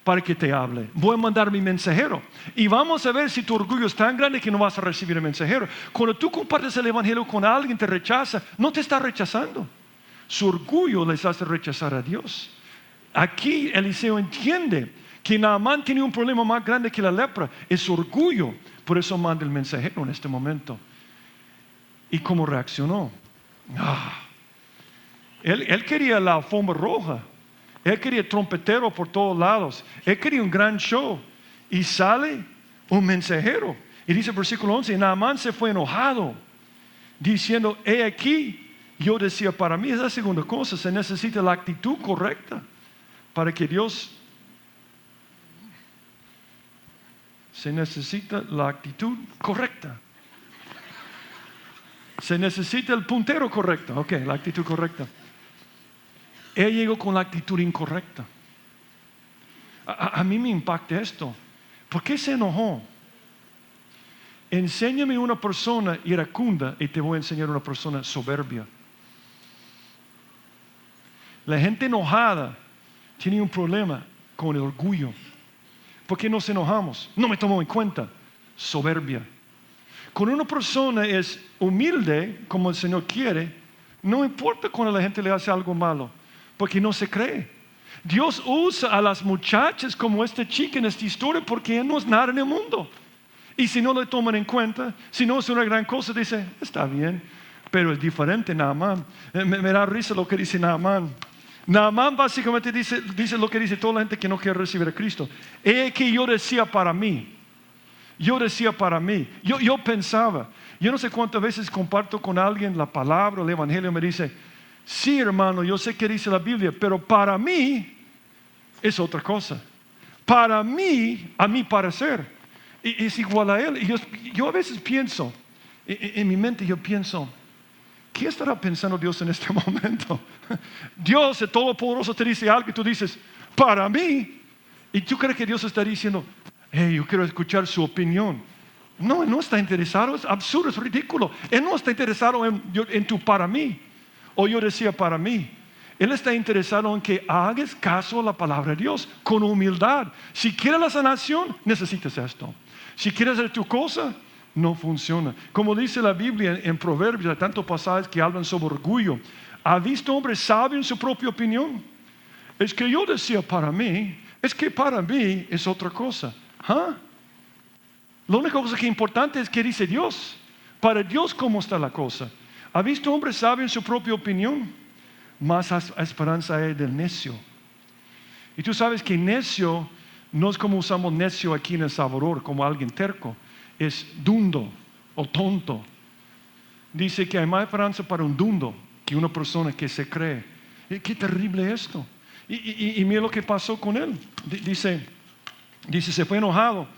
para que te hable. Voy a mandar mi mensajero. Y vamos a ver si tu orgullo es tan grande que no vas a recibir el mensajero. Cuando tú compartes el evangelio con alguien, te rechaza, no te está rechazando. Su orgullo les hace rechazar a Dios. Aquí Eliseo entiende que Naamán tiene un problema más grande que la lepra: es su orgullo. Por eso manda el mensajero en este momento. ¿Y cómo reaccionó? Él quería la alfombra roja. Él quería trompetero por todos lados. Él quería un gran show. Y sale un mensajero. Y dice el versículo 11: y Naamán se fue enojado, diciendo: he aquí, yo decía para mí. Es la segunda cosa: se necesita la actitud correcta para que Dios... Se necesita la actitud correcta. Se necesita el puntero correcto. Ok, la actitud correcta. Él llegó con la actitud incorrecta. A mí me impacta esto. ¿Por qué se enojó? Enséñame una persona iracunda y te voy a enseñar una persona soberbia. La gente enojada tiene un problema. con el orgullo. ¿Por qué nos enojamos? No me tomó en cuenta. Soberbia. Cuando una persona es humilde, como el Señor quiere, no importa cuando la gente le hace algo malo, porque no se cree. Dios usa a las muchachas como esta chica en esta historia porque no es nada en el mundo. Y si no le toman en cuenta, si no es una gran cosa, dice, está bien, pero es diferente Naamán. Me da risa lo que dice Naamán. Naamán básicamente dice lo que dice toda la gente que no quiere recibir a Cristo. Es que yo decía para mí. Yo decía para mí. Yo pensaba. Yo no sé cuántas veces comparto con alguien la palabra, el evangelio, me dice, sí hermano, yo sé que dice la Biblia, pero para mí es otra cosa. Para mí, a mi parecer, es igual a él. Y yo a veces pienso, en mi mente yo pienso, ¿qué estará pensando Dios en este momento? Dios, el Todopoderoso, te dice algo y tú dices, para mí. Y tú crees que Dios está diciendo, hey, yo quiero escuchar su opinión. No, Él no está interesado, es absurdo, es ridículo. Él no está interesado en tu para mí. O yo decía para mí. Él está interesado en que hagas caso a la palabra de Dios con humildad. Si quieres la sanación, necesitas esto. Si quieres hacer tu cosa, no funciona. Como dice la Biblia en Proverbios, hay tantos pasajes que hablan sobre orgullo. ¿Ha visto hombre sabio en su propia opinión? Es que yo decía para mí, es que para mí es otra cosa. ¿Ah? La única cosa que es importante es que dice Dios. Para Dios, ¿cómo está la cosa? ¿Ha visto hombre sabio en su propia opinión? Más esperanza hay del necio. Y tú sabes que necio no es como usamos necio aquí en El Salvador, como alguien terco. Es dundo o tonto. Dice que hay más esperanza para un dundo que una persona que se cree. Qué terrible esto. Y mira lo que pasó con él. Dice, se fue enojado.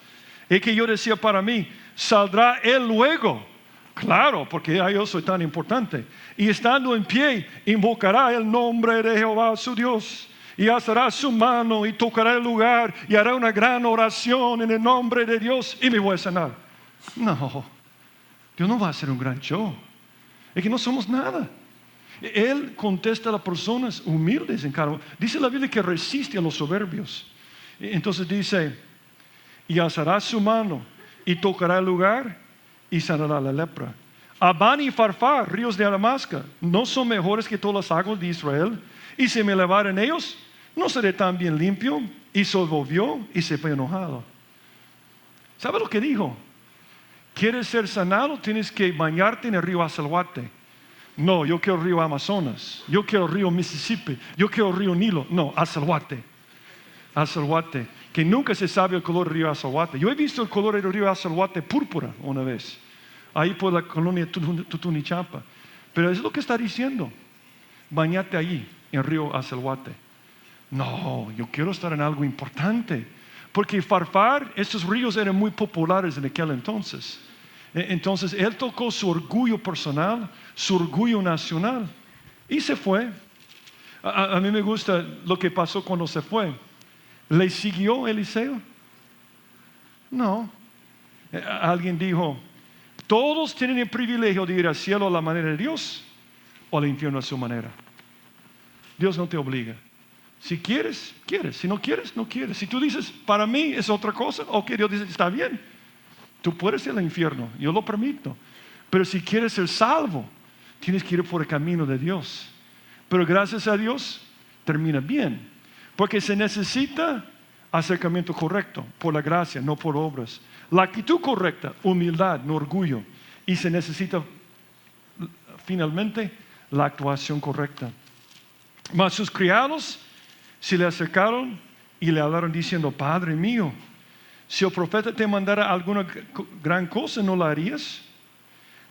Es que yo decía para mí, saldrá él luego. Claro, porque yo soy tan importante. Y estando en pie, invocará el nombre de Jehová su Dios. Y alzará su mano y tocará el lugar y hará una gran oración en el nombre de Dios y me voy a sanar. No, Dios no va a hacer un gran show. Es que no somos nada. Él contesta a las personas humildes en cada uno. Dice la Biblia que resiste a los soberbios. Entonces dice, y alzará su mano y tocará el lugar y sanará la lepra. Abán y Farfar, ríos de Damasco, no son mejores que todas las aguas de Israel. Y si me lavaren ellos, no seré tan bien limpio. Y se volvió y se fue enojado. ¿Sabe lo que dijo? ¿Quieres ser sanado? Tienes que bañarte en el río Azahuate. No, yo quiero el río Amazonas. Yo quiero el río Mississippi. Yo quiero el río Nilo. No, Azahuate. Azahuate. Que nunca se sabe el color del río Azahuate. Yo he visto el color del río Azahuate púrpura una vez. Ahí por la colonia Tutunichapa. Pero es lo que está diciendo. Bañate allí, en el río Azahuate. No, yo quiero estar en algo importante. Porque Farfar, estos ríos eran muy populares en aquel entonces. Entonces él tocó su orgullo personal, su orgullo nacional y se fue. A mí me gusta lo que pasó cuando se fue. ¿Le siguió Eliseo? No. Alguien dijo, todos tienen el privilegio de ir al cielo a la manera de Dios o al infierno a su manera. Dios no te obliga. Si quieres, quieres. Si no quieres, no quieres. Si tú dices, para mí es otra cosa, ok, Dios dice, está bien. Tú puedes ir al infierno, yo lo permito. Pero si quieres ser salvo, tienes que ir por el camino de Dios. Pero gracias a Dios, termina bien. Porque se necesita acercamiento correcto, por la gracia, no por obras. La actitud correcta, humildad, no orgullo. Y se necesita finalmente la actuación correcta. Mas sus criados se le acercaron y le hablaron diciendo, Padre mío, si el profeta te mandara alguna gran cosa, ¿no la harías?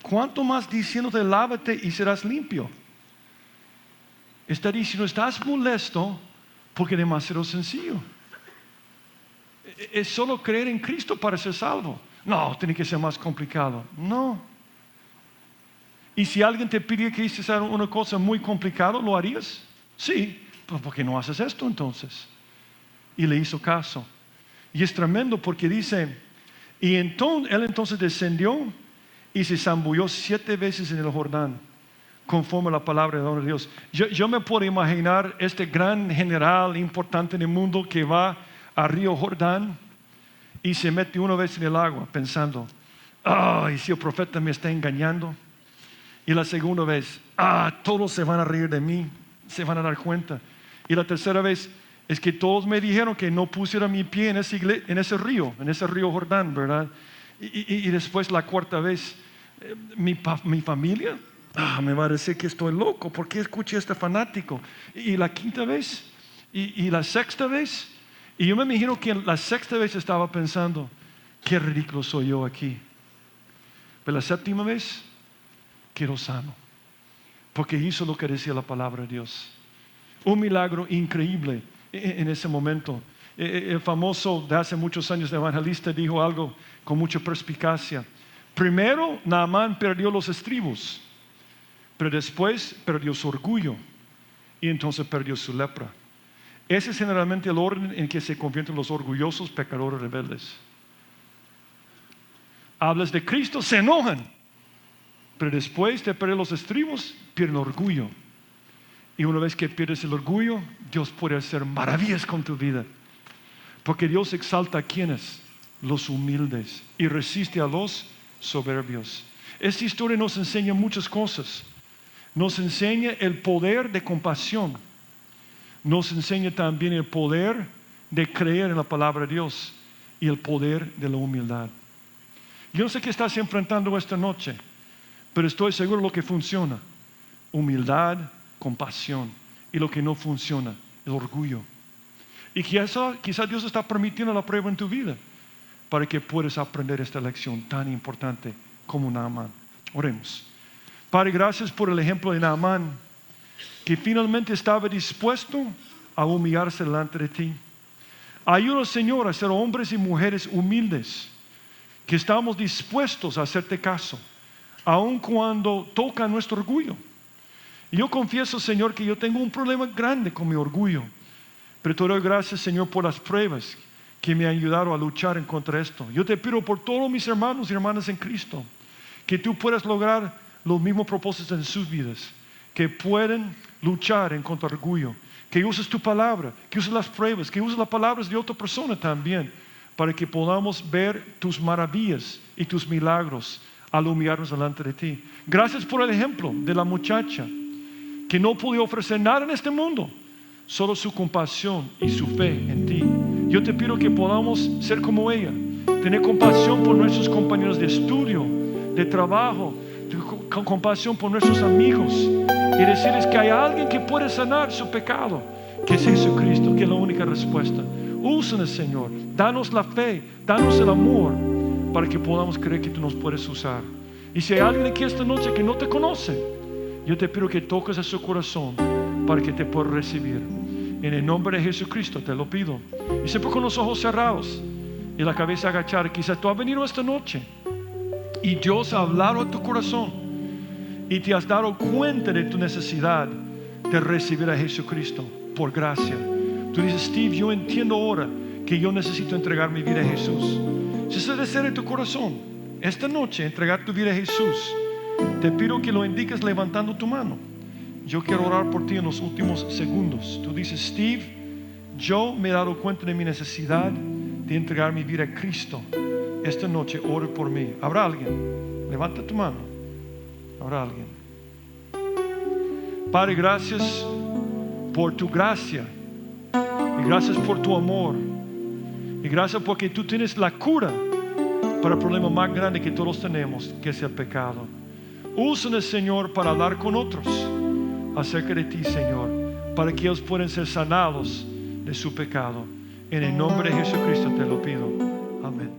¿Cuánto más diciéndote, lávate y serás limpio? Está diciendo, estás molesto porque es demasiado sencillo. Es solo creer en Cristo para ser salvo. No, tiene que ser más complicado. No. Y si alguien te pidiera que hicieras una cosa muy complicada, ¿lo harías? Sí. Pues ¿por qué no haces esto entonces? Y le hizo caso. Y es tremendo porque dice, y entonces, él entonces descendió y se zambulló 7 veces en el Jordán, conforme a la palabra de Dios. Yo me puedo imaginar este gran general importante en el mundo que va a Río Jordán y se mete una vez en el agua pensando, y si el profeta me está engañando. Y la segunda vez, todos se van a reír de mí, se van a dar cuenta. Y la tercera vez, es que todos me dijeron que no pusiera mi pie en ese río Jordán, ¿verdad? Y después la cuarta vez, mi familia me va a decir que estoy loco, ¿por qué escuché a este fanático? Y la quinta vez, y la sexta vez, y yo me imagino que la sexta vez estaba pensando, qué ridículo soy yo aquí. Pero la séptima vez, quedó sano, porque hizo lo que decía la palabra de Dios. Un milagro increíble en ese momento. El famoso de hace muchos años evangelista dijo algo con mucha perspicacia. Primero, Naamán perdió los estribos, pero después perdió su orgullo y entonces perdió su lepra. Ese es generalmente el orden en que se convierten los orgullosos pecadores rebeldes. Hablas de Cristo, se enojan, pero después de perder los estribos, pierden orgullo. Y una vez que pierdes el orgullo, Dios puede hacer maravillas con tu vida. Porque Dios exalta a quienes, los humildes, y resiste a los soberbios. Esta historia nos enseña muchas cosas. Nos enseña el poder de compasión. Nos enseña también el poder de creer en la palabra de Dios y el poder de la humildad. Yo no sé qué estás enfrentando esta noche, pero estoy seguro de lo que funciona: humildad, compasión, y lo que no funciona, el orgullo. Y quizás Dios está permitiendo la prueba en tu vida para que puedas aprender esta lección tan importante como Naamán. Oremos. Padre, gracias por el ejemplo de Naamán, que finalmente estaba dispuesto a humillarse delante de ti. Ayúdanos, Señor, a ser hombres y mujeres humildes, que estamos dispuestos a hacerte caso, aun cuando toca nuestro orgullo. Y yo confieso, Señor, que yo tengo un problema grande con mi orgullo, pero te doy gracias, Señor, por las pruebas que me han ayudado a luchar en contra esto. Yo te pido por todos mis hermanos y hermanas en Cristo, que tú puedas lograr los mismos propósitos en sus vidas, que pueden luchar en contra del orgullo, que uses tu palabra, que uses las pruebas, que uses las palabras de otra persona también, para que podamos ver tus maravillas y tus milagros al humillarnos delante de ti. Gracias por el ejemplo de la muchacha que no podía ofrecer nada en este mundo, solo su compasión y su fe en ti. Yo te pido que podamos ser como ella, tener compasión por nuestros compañeros de estudio, de trabajo, compasión por nuestros amigos, y decirles que hay alguien que puede sanar su pecado, que es Jesucristo, que es la única respuesta. Úsanos, Señor, danos la fe, danos el amor, para que podamos creer que tú nos puedes usar. Y si hay alguien aquí esta noche que no te conoce, yo te pido que toques a su corazón para que te pueda recibir. En el nombre de Jesucristo te lo pido. Y siempre con los ojos cerrados y la cabeza agachada. Quizás tú has venido esta noche y Dios ha hablado a tu corazón y te has dado cuenta de tu necesidad de recibir a Jesucristo por gracia. Tú dices: Steve, yo entiendo ahora que yo necesito entregar mi vida a Jesús. Si ese deseo de tu corazón esta noche, entregar tu vida a Jesús, te pido que lo indiques levantando tu mano. Yo quiero orar por ti en los últimos segundos. Tú dices: Steve, yo me he dado cuenta de mi necesidad de entregar mi vida a Cristo. Esta noche ore por mí. ¿Habrá alguien? Levanta tu mano. ¿Habrá alguien? Padre, gracias por tu gracia y gracias por tu amor y gracias porque tú tienes la cura para el problema más grande que todos tenemos, que es el pecado. Úsanos, Señor, para hablar con otros acerca de ti, Señor, para que ellos puedan ser sanados de su pecado. En el nombre de Jesucristo te lo pido. Amén.